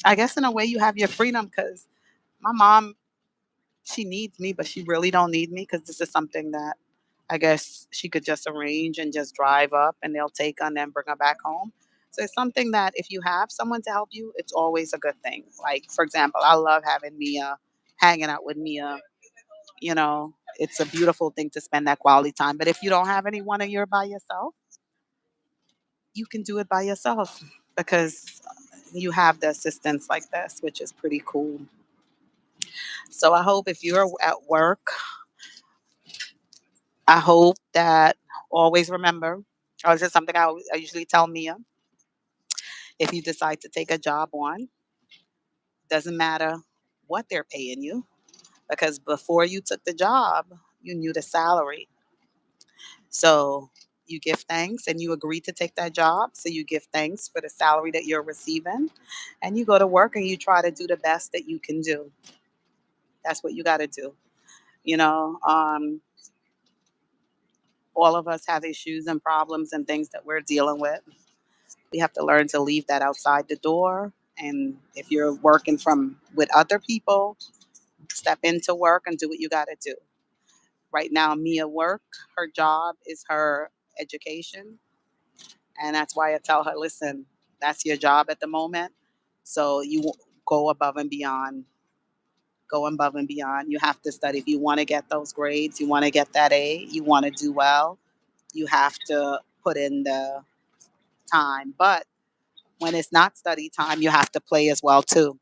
I guess in a way you have your freedom because my mom, she needs me, but she really don't need me because this is something that I guess she could just arrange and just drive up and they'll take her and then bring her back home. So it's something that if you have someone to help you, it's always a good thing. Like for example, I love having Mia, hanging out with Mia. It's a beautiful thing to spend that quality time. But if you don't have anyone and you're by yourself, you can do it by yourself because you have the assistance like this, which is pretty cool. So I hope if you're at work, I hope that always remember, or this is something I usually tell Mia, if you decide to take a job on, doesn't matter what they're paying you, because before you took the job, you knew the salary. So you give thanks and you agree to take that job. So you give thanks for the salary that you're receiving and you go to work and you try to do the best that you can do. That's what you got to do. You know, um, all of us have issues and problems and things that we're dealing with. We have to learn to leave that outside the door. And if you're working from with other people, step into work and do what you got to do. Right now, Mia work, her job is her education. And that's why I tell her, listen, that's your job at the moment. So you go above and beyond. Go above and beyond. You have to study. If you want to get those grades, you want to get that A, you want to do well, you have to put in the time. But when it's not study time, you have to play as well too.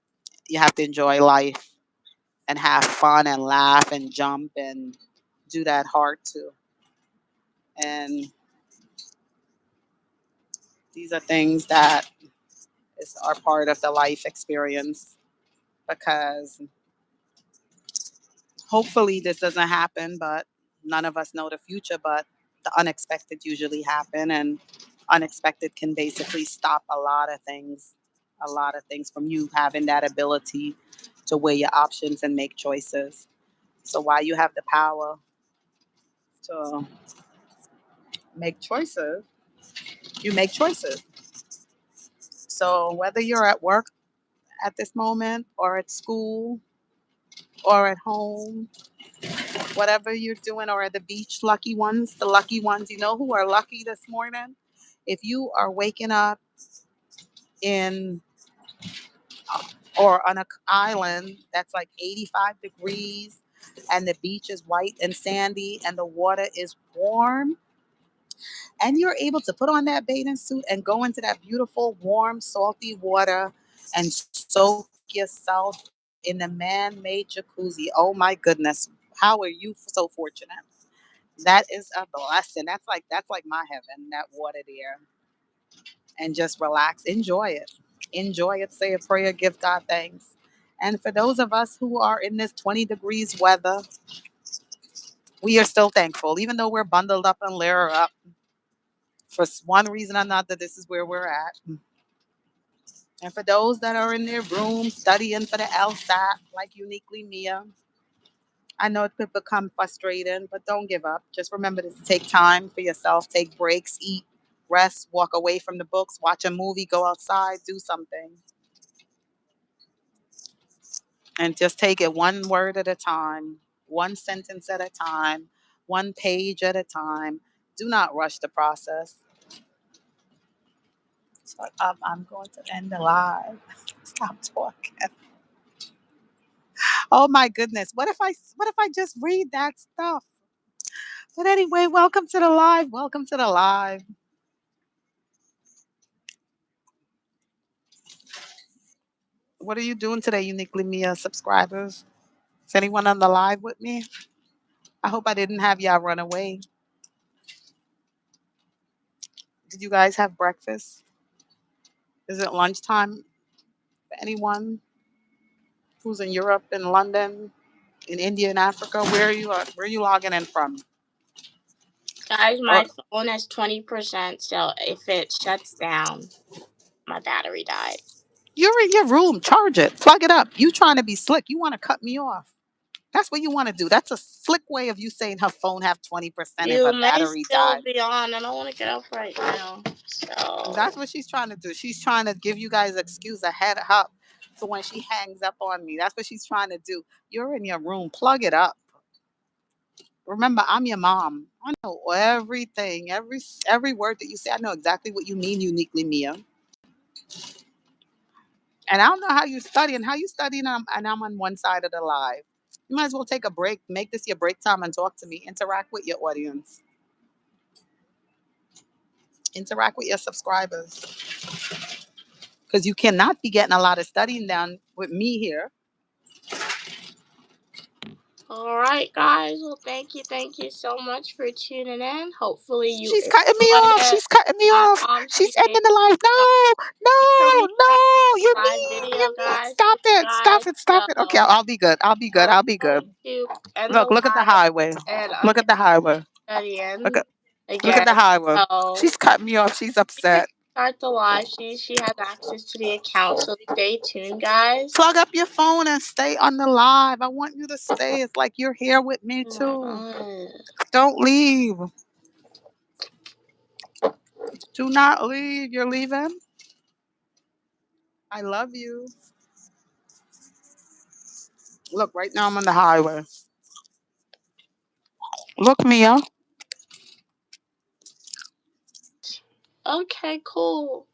You have to enjoy life and have fun and laugh and jump and do that hard too. And these are things that are part of the life experience because hopefully this doesn't happen, but none of us know the future, but the unexpected usually happen and unexpected can basically stop a lot of things from you having that ability to weigh your options and make choices. So while you have the power to make choices, you make choices. So whether you're at work at this moment or at school or at home, whatever you're doing, or at the beach, lucky ones, who are lucky this morning? If you are waking up in or on an island that's like 85 degrees and the beach is white and sandy and the water is warm, and you're able to put on that bathing suit and go into that beautiful, warm, salty water and soak yourself in the man-made jacuzzi. Oh my goodness. How are you so fortunate? That is a blessing. That's like my heaven, that water there. And just relax. Enjoy it. Enjoy it. Say a prayer, give God thanks. And for those of us who are in this 20 degrees weather, we are still thankful, even though we're bundled up and layer up. For one reason or another, this is where we're at. And for those that are in their rooms studying for the LSAT, like uniquely Mia, I know it could become frustrating, but don't give up. Just remember to take time for yourself, take breaks, eat, rest, walk away from the books, watch a movie, go outside, do something. And just take it one word at a time, one sentence at a time, one page at a time. Do not rush the process. So I'm going to end the live. Stop talking. Oh my goodness. What if I just read that stuff? But anyway, welcome to the live. Welcome to the live. What are you doing today, Uniquely Mia subscribers? Is anyone on the live with me? I hope I didn't have y'all run away. Did you guys have breakfast? Is it lunchtime for anyone who's in Europe, in London, in India, in Africa? Where are you logging in from? Guys, Or my phone has 20%, so if it shuts down. my battery died. You're in your room. Charge it. Plug it up. You trying to be slick. You want to cut me off. That's what you want to do. That's a slick way of you saying her phone have 20% if You her may battery still died. be on. I don't want to get up right now. That's So what she's trying to do. She's trying to give you guys excuse a head up. So when she hangs up on me, that's what she's trying to do. You're in your room. Plug it up. Remember, I'm your mom. I know everything, every word that you say. I know exactly what you mean uniquely, Mia. And I don't know how you study and how you study, and I'm on one side of the live. You might as well take a break. Make this your break time and talk to me. Interact with your audience. Interact with your subscribers. Because you cannot be getting a lot of studying done with me here. all right, guys. Well, thank you so much for tuning in. Hopefully, you She's cutting me enjoyed off. it. She's cutting me My off. mom, She's she made ending the live. some No, no, information no. You're live mean. video, You're mean. guys. Stop You it. Stop guys, it. Stop it. Okay, I'll be good. I'll be good. I'm I'll be good. going to end the Look at the live, highway. and I'm Look gonna at the highway. study Look in at look at the again. highway. So She's cutting me off. She's we can upset. start the live. She has access to the account, so stay tuned, guys. Plug up your phone and stay on the live. I want you to stay. It's like you're here with me Oh my too. god. Don't leave. Do not leave. You're leaving. I love you. Look, right now I'm on the highway. Look, Mia. Okay, cool.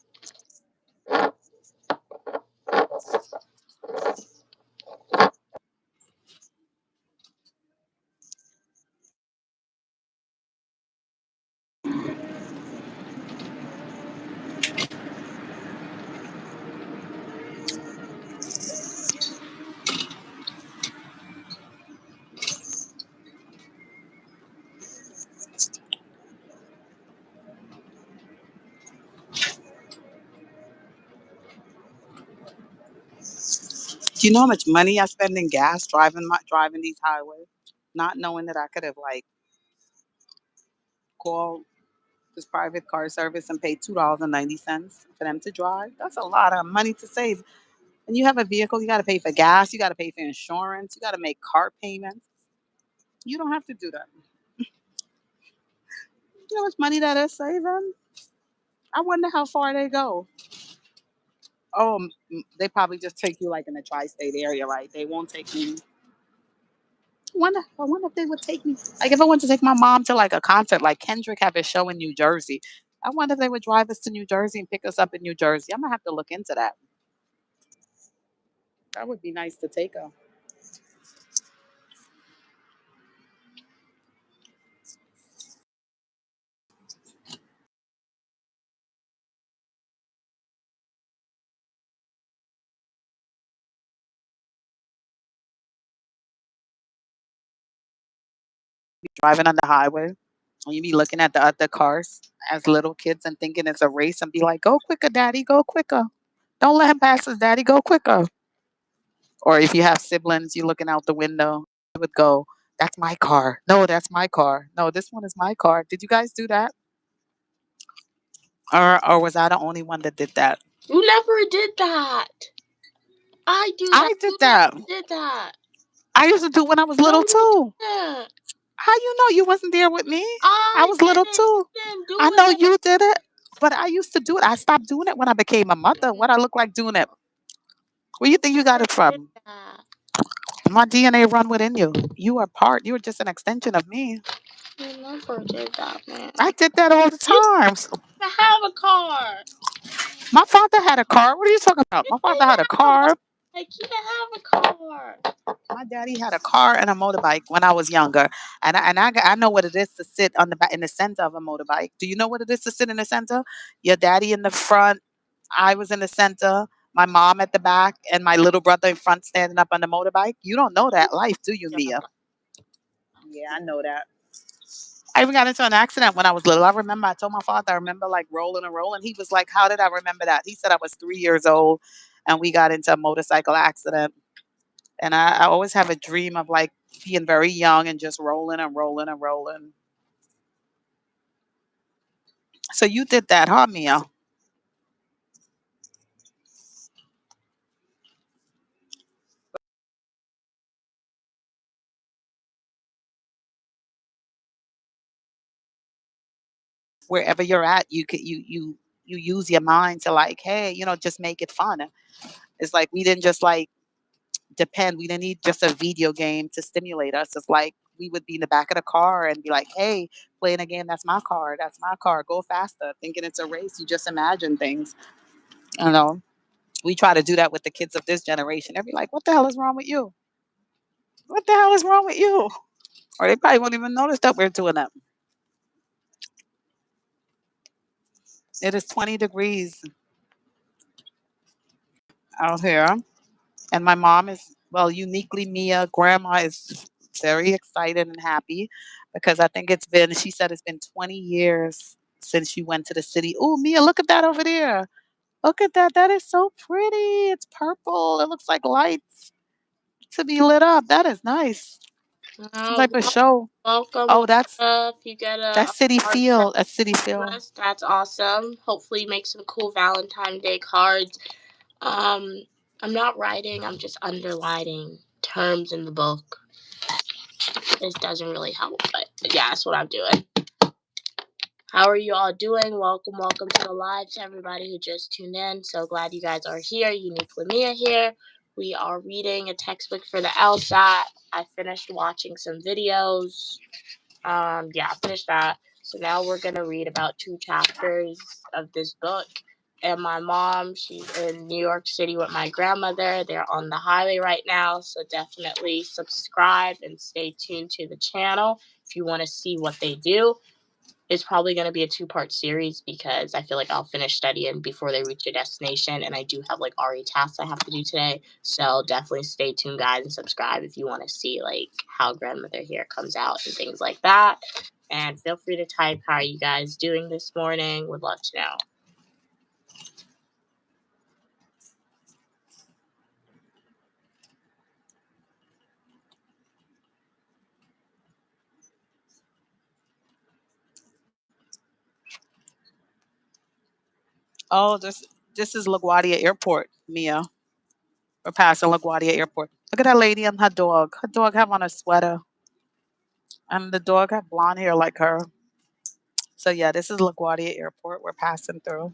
Do you know how much money I spend in gas driving these highways, not knowing that I could have like called this private car service and paid $2.90 for them to drive? That's a lot of money to save. And you have a vehicle, you got to pay for gas, you got to pay for insurance, you got to make car payments. You don't have to do that. You know how much money that is saving? I wonder how far they go. Oh, they probably just take you like in the tri-state area, right? They won't take me. I wonder if they would take me. Like if I wanted to take my mom to like a concert, like Kendrick have a show in New Jersey. I wonder if they would drive us to New Jersey and pick us up in New Jersey. I'm gonna have to look into that. That would be nice to take her. Be driving on the highway and you be looking at the other cars as little kids and thinking it's a race and be like, "Go quicker, daddy, go quicker. Don't let him pass us, daddy, go quicker." Or if you have siblings, you looking out the window, you would go, "That's my car. No, that's my car. No, this one is my car." Did you guys do that? Or was I the only one that did that? You never did that. I do that. I did You never that. did that. I used to do when I was No, little you too. didn't. How you know you wasn't there with me? I I was did little it. too. You didn't do I know it. you did it, but I used to do it. I stopped doing it when I became a mother. What I look like doing it? Where you think you got Never it did from? that. My DNA run within you. You are part. You are just an extension of me. You never did that, man. I did that all the You times. didn't have a car. My father had a car. What are you talking about? You My father didn't had a have a car. bike. You didn't have a car. My daddy had a car and a motorbike when I was younger, I know what it is to sit on the back in the center of a motorbike. Do you know what it is to sit in the center? Your daddy in the front, I was in the center, my mom at the back, and my little brother in front standing up on the motorbike. You don't know that life, do you, Mia? Yeah, I know that. I even got into an accident when I was little. I remember I told my father, I remember like rolling and rolling. He was like, "How did I remember that?" He said I was 3 years old and we got into a motorcycle accident. And I always have a dream of like being very young and just rolling and rolling and rolling. So you did that, huh, Mia? wherever you're at, you use your mind to like, hey, just make it fun. It's like we didn't just like depend. We didn't need just a video game to stimulate us. It's like we would be in the back of the car and be like, hey, playing a game. That's my car. That's my car. Go faster. Thinking it's a race. You just imagine things. You know, we try to do that with the kids of this generation. They'll be like, what the hell is wrong with you? What the hell is wrong with you? Or they probably won't even notice that we're doing that. It is 20 degrees out here. And my mom is, well, uniquely Mia. Grandma is very excited and happy because I think she said it's been 20 years since she went to the city. Oh, Mia, look at that over there. Look at that. That is so pretty. It's purple. It looks like lights to be lit up. That is nice. Some Oh, type of show. welcome, Oh, Lisa. If you get that's a City art Field. That's City Field. list, that's awesome. Hopefully, make some cool Valentine's Day cards. Um, I'm not writing. I'm just underlining terms in the book. This doesn't really help, but yeah, that's what I'm doing. How are you all doing? Welcome to the live to everybody who just tuned in. So glad you guys are here. Unique Lamia here. We are reading a textbook for the LSAT. I finished watching some videos. Yeah, I finished that. So now we're gonna read about 2 chapters of this book. And my mom, she's in New York City with my grandmother. They're on the highway right now. So definitely subscribe and stay tuned to the channel if you want to see what they do. It's probably going to be a 2-part series because I feel like I'll finish studying before they reach their destination, and I do have like RE tasks I have to do today. So definitely stay tuned, guys, and subscribe if you want to see like how grandmother here comes out and things like that. And feel free to type how are you guys doing this morning. Would love to know. Oh, this is LaGuardia Airport, Mia. We're passing LaGuardia Airport. Look at that lady and her dog. Her dog have on a sweater. And the dog had blonde hair like her. So yeah, this is LaGuardia Airport. We're passing through.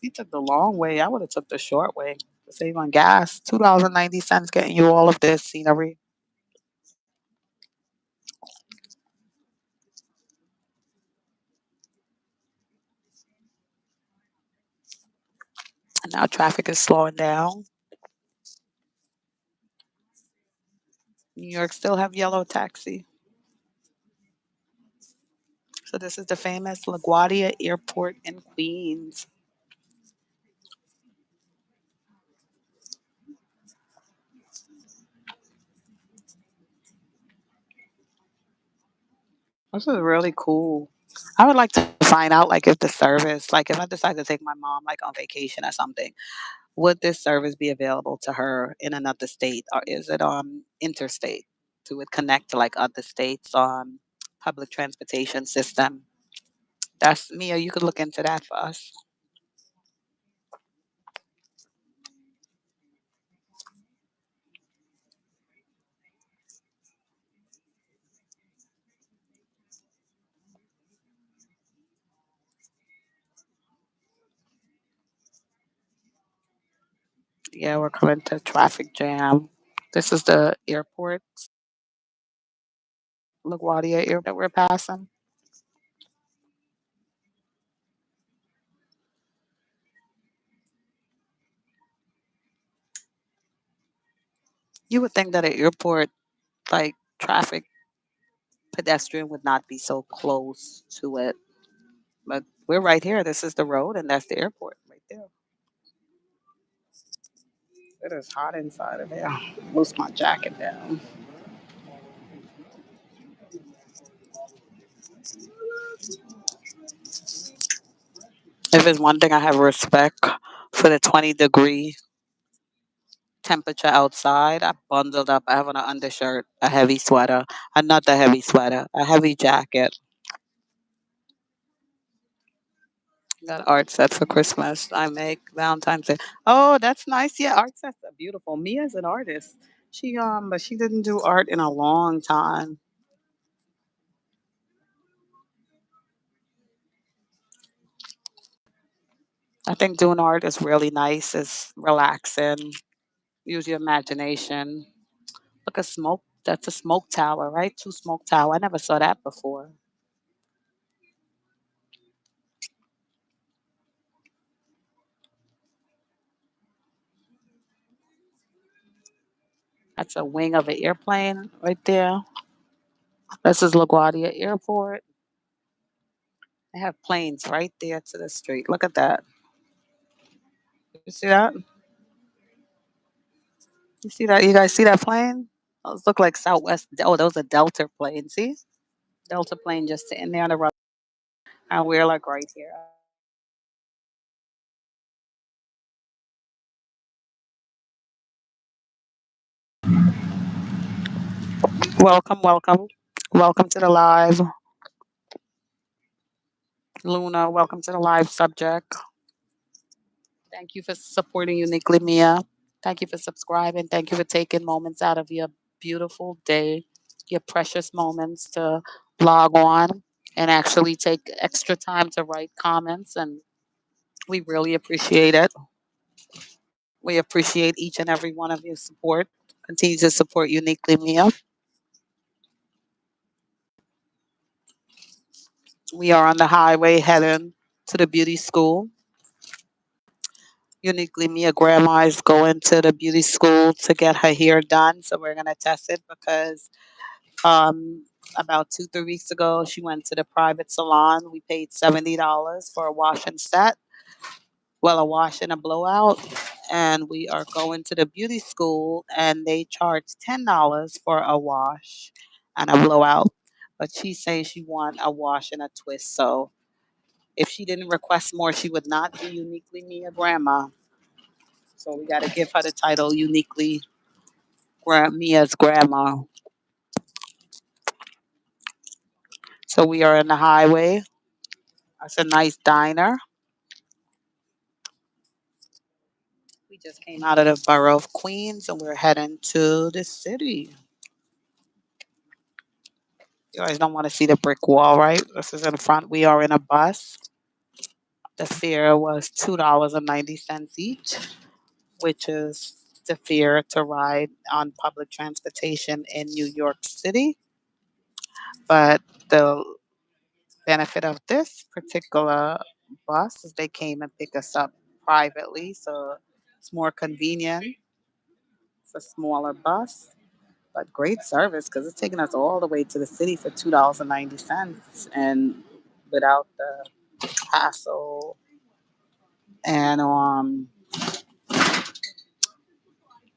You took the long way. I would have took the short way to save on gas. $2.90 getting you all of this scenery. And now traffic is slowing down. New York still have yellow taxi. So this is the famous LaGuardia Airport in Queens. This is really cool. I would like to find out like if the service, like if I decide to take my mom like on vacation or something, would this service be available to her in another state or is it interstate? To it connect to like other states public transportation system? That's Mia, you could look into that for us. Yeah, we're coming to traffic jam. This is the airport, LaGuardia Airport that we're passing. You would think that an airport like traffic pedestrian would not be so close to it. But we're right here. This is the road and that's the airport right there. It is hot inside of here. Loose my jacket down. If it's one thing I have respect for the 20-degree temperature outside, I bundled up. I have on an undershirt, a heavy sweater, another heavy sweater, a heavy jacket. Got art set for Christmas. I make Valentine's Day. Oh, that's nice. Yeah, art sets are beautiful. Mia's an artist. But she didn't do art in a long time. I think doing art is really nice. It's relaxing. Use your imagination. Look at smoke. That's a smoke tower, right? Two smoke tower. I never saw that before. That's a wing of an airplane right there. This is LaGuardia Airport. They have planes right there to the street. Look at that. You see that? You see that? You guys see that plane? Those look like Southwest. Oh, those are Delta planes. See? Delta plane just sitting there on the road. And we're like right here. Welcome, welcome. Welcome to the live. Luna, welcome to the live subject. Thank you for supporting Uniquely Mia. Thank you for subscribing. Thank you for taking moments out of your beautiful day, your precious moments to log on and actually take extra time to write comments. And we really appreciate it. We appreciate each and every one of your support. Continue to support Uniquely Mia. We are on the highway heading to the beauty school. Uniquely Mia grandma is going to the beauty school to get her hair done. So we're gonna test it because um about 2, 3 weeks ago she went to the private salon. We paid $70 for a wash and set. Well, a wash and a blowout. And we are going to the beauty school and they charge $10 for a wash and a blowout. But she says she want a wash and a twist. So if she didn't request more, she would not be Uniquely Mia grandma. So we got to give her the title Uniquely Mia's grandma. So we are in the highway. That's a nice diner. We just came out of the borough of Queens and we're heading to the city. You guys don't want to see the brick wall, right? This is in front. We are in a bus. The fare was $2.90 each, which is the fare to ride on public transportation in New York City. But the benefit of this particular bus is they came and pick us up privately, so it's more convenient. It's a smaller bus, but great service because it's taking us all the way to the city for $2.90 and without the hassle and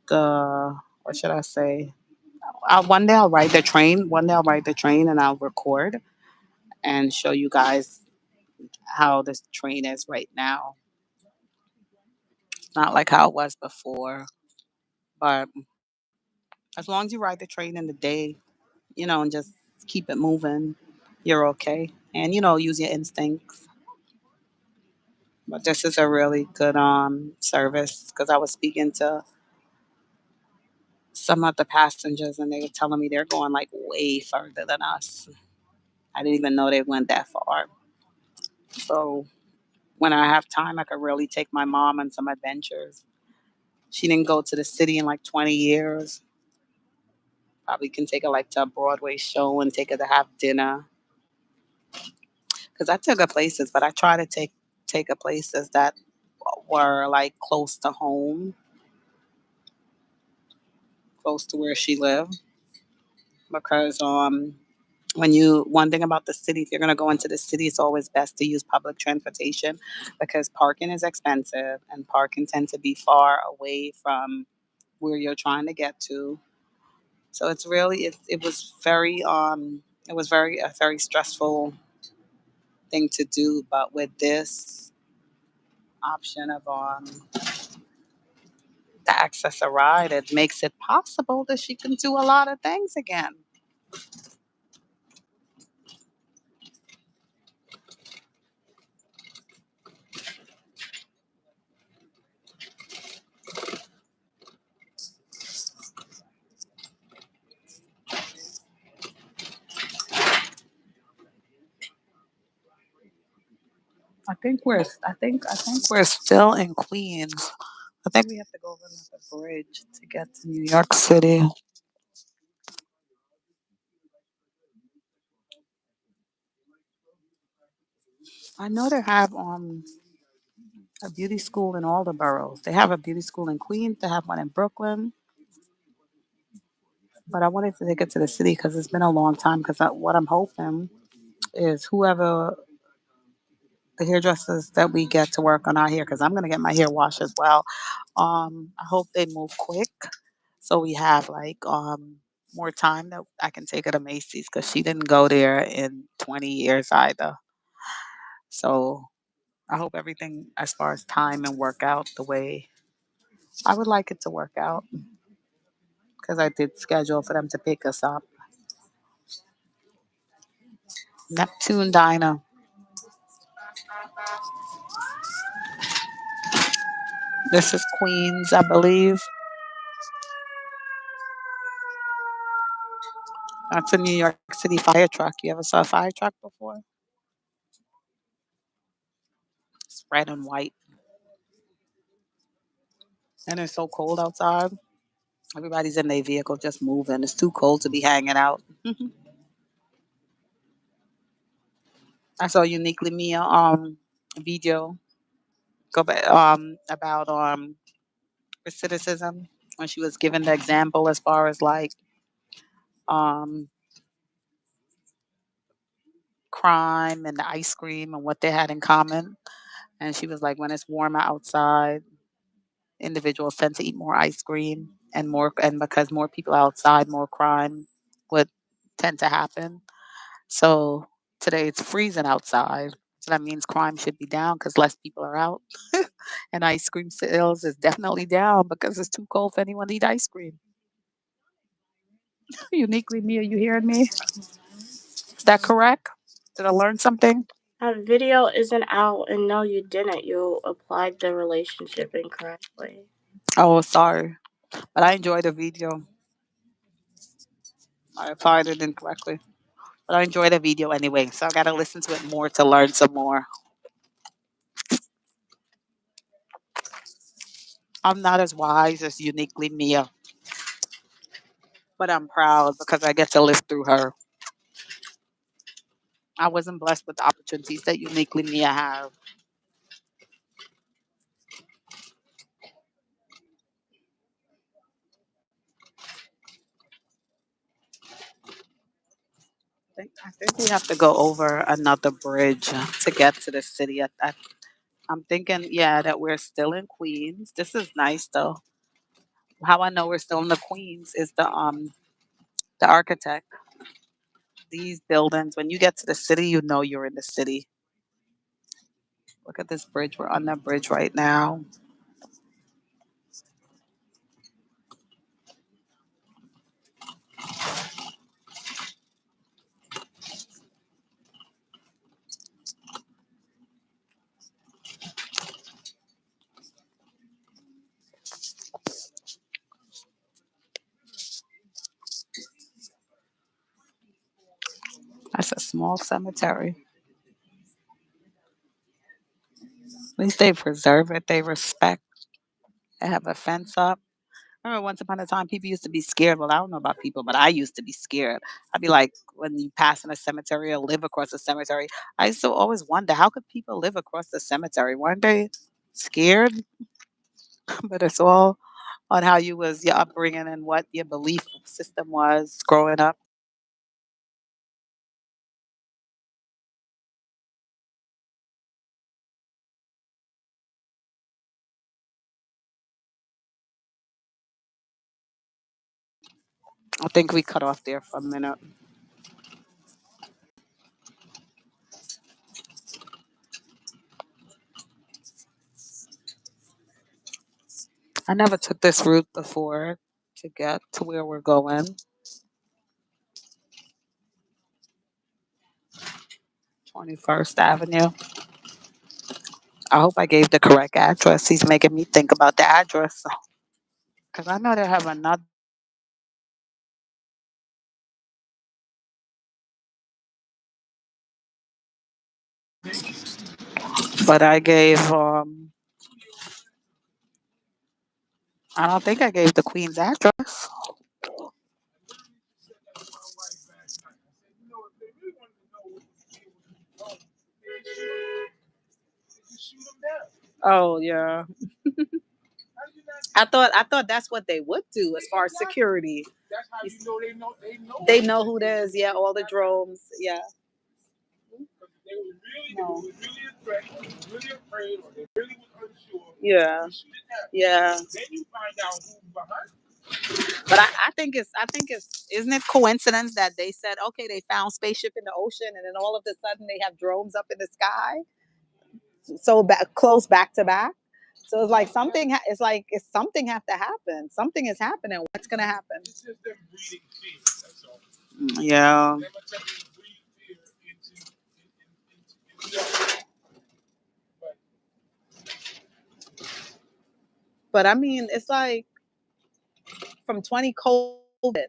the what should I say? One day I'll ride the train. One day I'll ride the train and I'll record and show you guys how this train is right now. Not like how it was before, but as long as you ride the train in the day, and just keep it moving, you're okay. And use your instincts. But this is a really good service because I was speaking to some of the passengers and they were telling me they're going like way further than us. I didn't even know they went that far. So when I have time, I could really take my mom on some adventures. She didn't go to the city in like 20 years. Probably can take her like to a Broadway show and take her to have dinner. Because I took her places, but I try to take her places that were like close to home, close to where she lived. Because one thing about the city, if you're gonna go into the city, it's always best to use public transportation because parking is expensive and parking tends to be far away from where you're trying to get to. So it's really it was very a very stressful thing to do. But with this option of to access a ride, it makes it possible that she can do a lot of things again. I think we're still in Queens. I think we have to go over another bridge to get to New York City. I know they have a beauty school in all the boroughs. They have a beauty school in Queens. They have one in Brooklyn. But I wanted to take it to the city because it's been a long time. Because what I'm hoping is whoever the hairdressers that we get to work on our hair, because I'm going to get my hair washed as well. I hope they move quick so we have like more time that I can take her to Macy's because she didn't go there in 20 years either. So I hope everything as far as time and work out the way I would like it to work out because I did schedule for them to pick us up. Neptune Diner. This is Queens, I believe. That's a New York City fire truck. You ever saw a fire truck before? It's red and white. And it's so cold outside. Everybody's in their vehicle just moving. It's too cold to be hanging out. I saw Uniquely Mia video about recidivism when she was given the example as far as like um crime and the ice cream and what they had in common. And she was like, when it's warmer outside, individuals tend to eat more ice cream and because more people outside, more crime would tend to happen. So today it's freezing outside. So that means crime should be down because less people are out. And ice cream sales is definitely down because it's too cold for anyone to eat ice cream. Uniquely me, are you hearing me? Is that correct? Did I learn something? That video isn't out, and no, you didn't. You applied the relationship incorrectly. Oh, sorry. But I enjoyed the video. I applied it incorrectly. But I enjoyed the video anyway. So I got to listen to it more to learn some more. I'm not as wise as Uniquely Mia, but I'm proud because I get to live through her. I wasn't blessed with the opportunities that Uniquely Mia have. I think we have to go over another bridge to get to the city. I'm thinking, yeah, that we're still in Queens. This is nice though. How I know we're still in the Queens is the architect. These buildings, when you get to the city, you know you're in the city. Look at this bridge. We're on that bridge right now. That's a small cemetery. At least they preserve it. They respect. They have a fence up. I remember once upon a time people used to be scared. Well, I don't know about people, but I used to be scared. I'd be like, when you pass in a cemetery or live across a cemetery, I used to always wonder how could people live across the cemetery? Weren't they scared? But it's all on how you was your upbringing and what your belief system was growing up. I think we cut off there for a minute. I never took this route before to get to where we're going. 21st Avenue. I hope I gave the correct address. He's making me think about the address because I know they have another. But I gave I don't think I gave the queen's address. Oh yeah. I thought that's what they would do as far as security. That's how you know they know they know. They know who it is. Yeah, all the drones. Yeah. They were really, no. They were really a threat, or they were really afraid, or they really was unsure. Yeah. You shoot it down. Yeah. Then you find out who's behind. But I think it's isn't it coincidence that they said, okay, they found spaceship in the ocean and then all of a sudden they have drones up in the sky so close back to back. So it's like something. It's like it's something have to happen. Something is happening. What's gonna happen? It's just them breeding fear. That's all. Yeah. They must have to breed fear into But I mean, it's like from 20 COVID.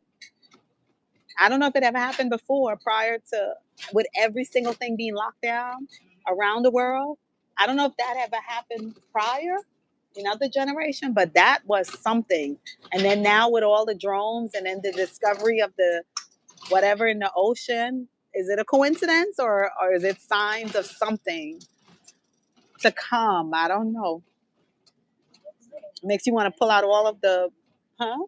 I don't know if it ever happened before prior to with every single thing being locked down around the world. I don't know if that ever happened prior in other generation, but that was something. And then now with all the drones and then the discovery of the whatever in the ocean, is it a coincidence or is it signs of something to come? I don't know. Makes you want to pull out all of the, huh?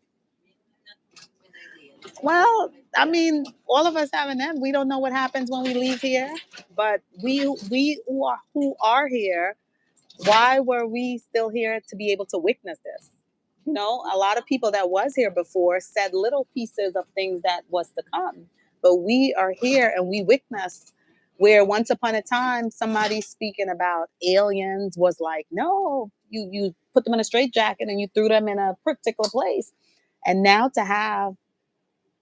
Well, I mean, all of us have an end. We don't know what happens when we leave here, but we who are here, why were we still here to be able to witness this? You know, a lot of people that was here before said little pieces of things that was to come, but we are here and we witness where once upon a time somebody speaking about aliens was like, no, you put them in a straitjacket and you threw them in a particular place, and now to have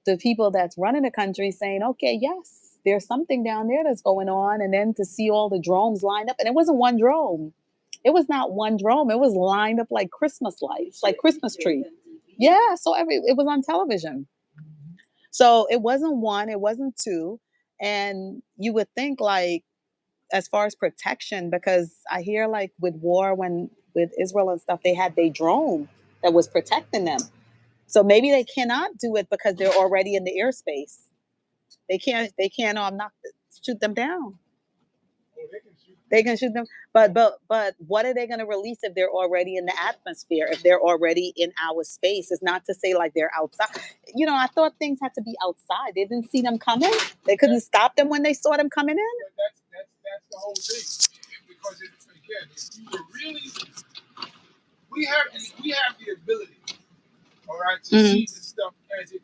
the people that's running the country saying, okay, yes, there's something down there that's going on. And then to see all the drones lined up, and it wasn't one drone. It was not one drone. It was lined up like Christmas lights, like Christmas tree. Yeah, so it was on television. So it wasn't one, it wasn't two. And you would think like as far as protection, because I hear like with war when with Israel and stuff, they had their drone that was protecting them. So maybe they cannot do it because they're already in the airspace. They can't knock shoot them down. They can shoot them, but what are they going to release if they're already in the atmosphere? If they're already in our space, it's not to say like they're outside. You know, I thought things had to be outside. They didn't see them coming. They couldn't stop them when they saw them coming in. That's the whole thing. Because again, if you were really, we have the ability, all right, to see this stuff as it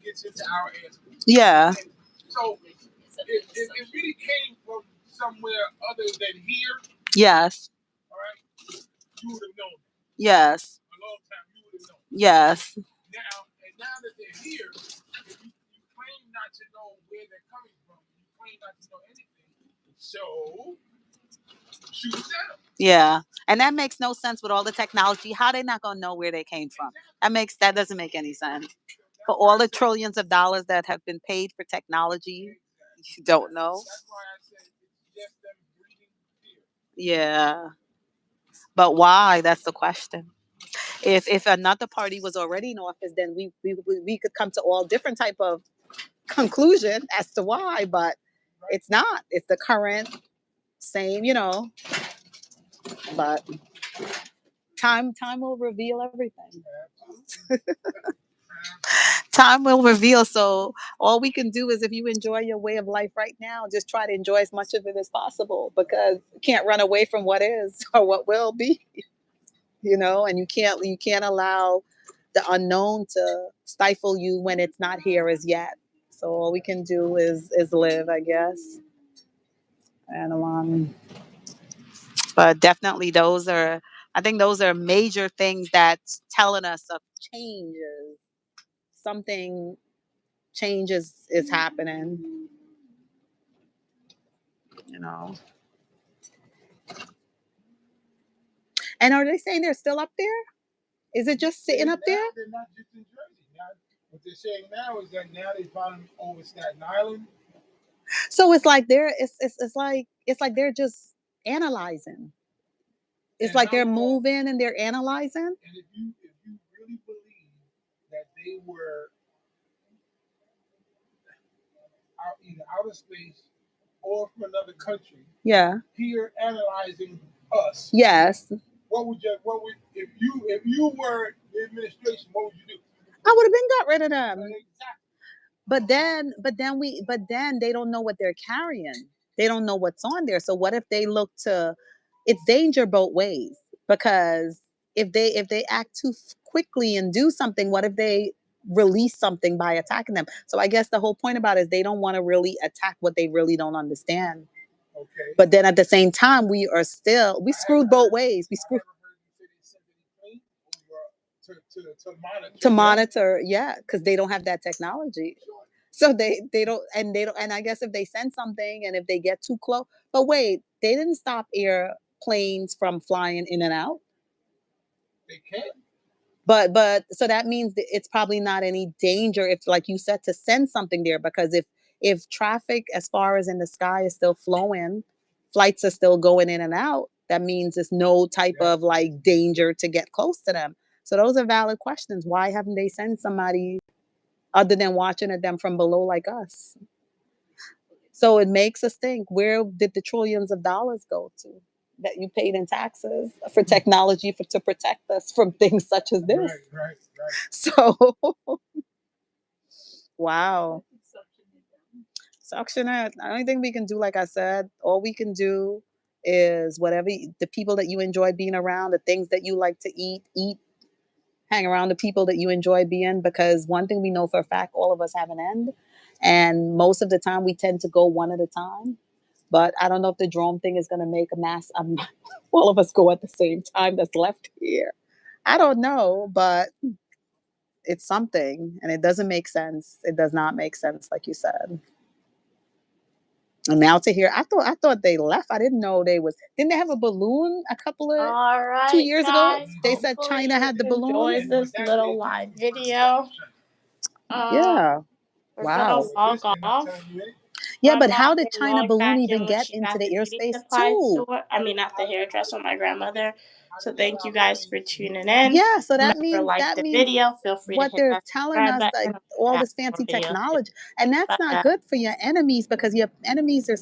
gets into our airspace. Yeah. And so it really came from somewhere other than here. Yes. All right, you would have known that. Yes. A long time you would have known. Yes. Now that they're here, you claim not to know where they're coming from. You claim not to know anything. So shoot them. Yeah. And that makes no sense with all the technology. How they not gonna know where they came from? That doesn't make any sense. For all the trillions of dollars that have been paid for technology, you don't know. That's why I said it's just them breeding fear. Yeah. But why? That's the question. If another party was already in office, then we could come to all different type of conclusion as to why, but it's not. It's the current same, but time will reveal everything. Time will reveal. So all we can do is if you enjoy your way of life right now, just try to enjoy as much of it as possible because you can't run away from what is or what will be, and you can't allow the unknown to stifle you when it's not here as yet. So all we can do is live, I guess. And but definitely I think those are major things that's telling us of changes. Something changes is happening, you know. And are they saying they're still up there? Is it just sitting up there? They're not just in Jersey. Now, what they're saying now is that now they found them over Staten Island. So it's like they're it's like they're just analyzing. It's like they're moving and they're analyzing. And if you really believe that they were either out of space or from another country, here analyzing us. Yes. What would if you were the administration? What would you do? I would have been got rid of them. Exactly. But then they don't know what they're carrying. They don't know what's on there. So what if they look to? It's danger both ways, because if they act too quickly and do something, what if they release something by attacking them? So I guess the whole point about it is they don't want to really attack what they really don't understand. Okay. But then at the same time, we screwed both ways. We screwed. To monitor, yeah, because they don't have that technology. So they don't, and I guess if they send something and if they get too close, but wait, they didn't stop airplanes from flying in and out. They can. But so that means that it's probably not any danger if, like you said, to send something there, because if traffic as far as in the sky is still flowing, flights are still going in and out, that means there's no type of like danger to get close to them. So those are valid questions. Why haven't they sent somebody other than watching at them from below like us? So it makes us think, where did the trillions of dollars go to that you paid in taxes for technology to protect us from things such as this? Right. So, wow. Suction it. I don't think we can do, like I said, all we can do is whatever the people that you enjoy being around, the things that you like to eat, hang around the people that you enjoy being, because one thing we know for a fact, all of us have an end. And most of the time we tend to go one at a time. But I don't know if the drone thing is going to make a mass, all of us go at the same time that's left here. I don't know, but it's something, and it doesn't make sense. It does not make sense, like you said. And now to hear, I thought they left. I didn't know didn't they have a balloon a couple of All right, 2 years ago? They said hopefully China had the balloon. enjoyed this little live video. Yeah. We're Wow. gonna log off. Yeah, My but mom how did will China log balloon back in even when get she into got the the beauty airspace supplies too? store. I mean, at the hairdresser, my grandmother. So thank you guys for tuning in. Yeah, so that Remember, means like the video. Feel free to what hit they're that telling subscribe us, that button. all Back this fancy more videos. technology, and that's not Bye. good for your enemies, because your enemies are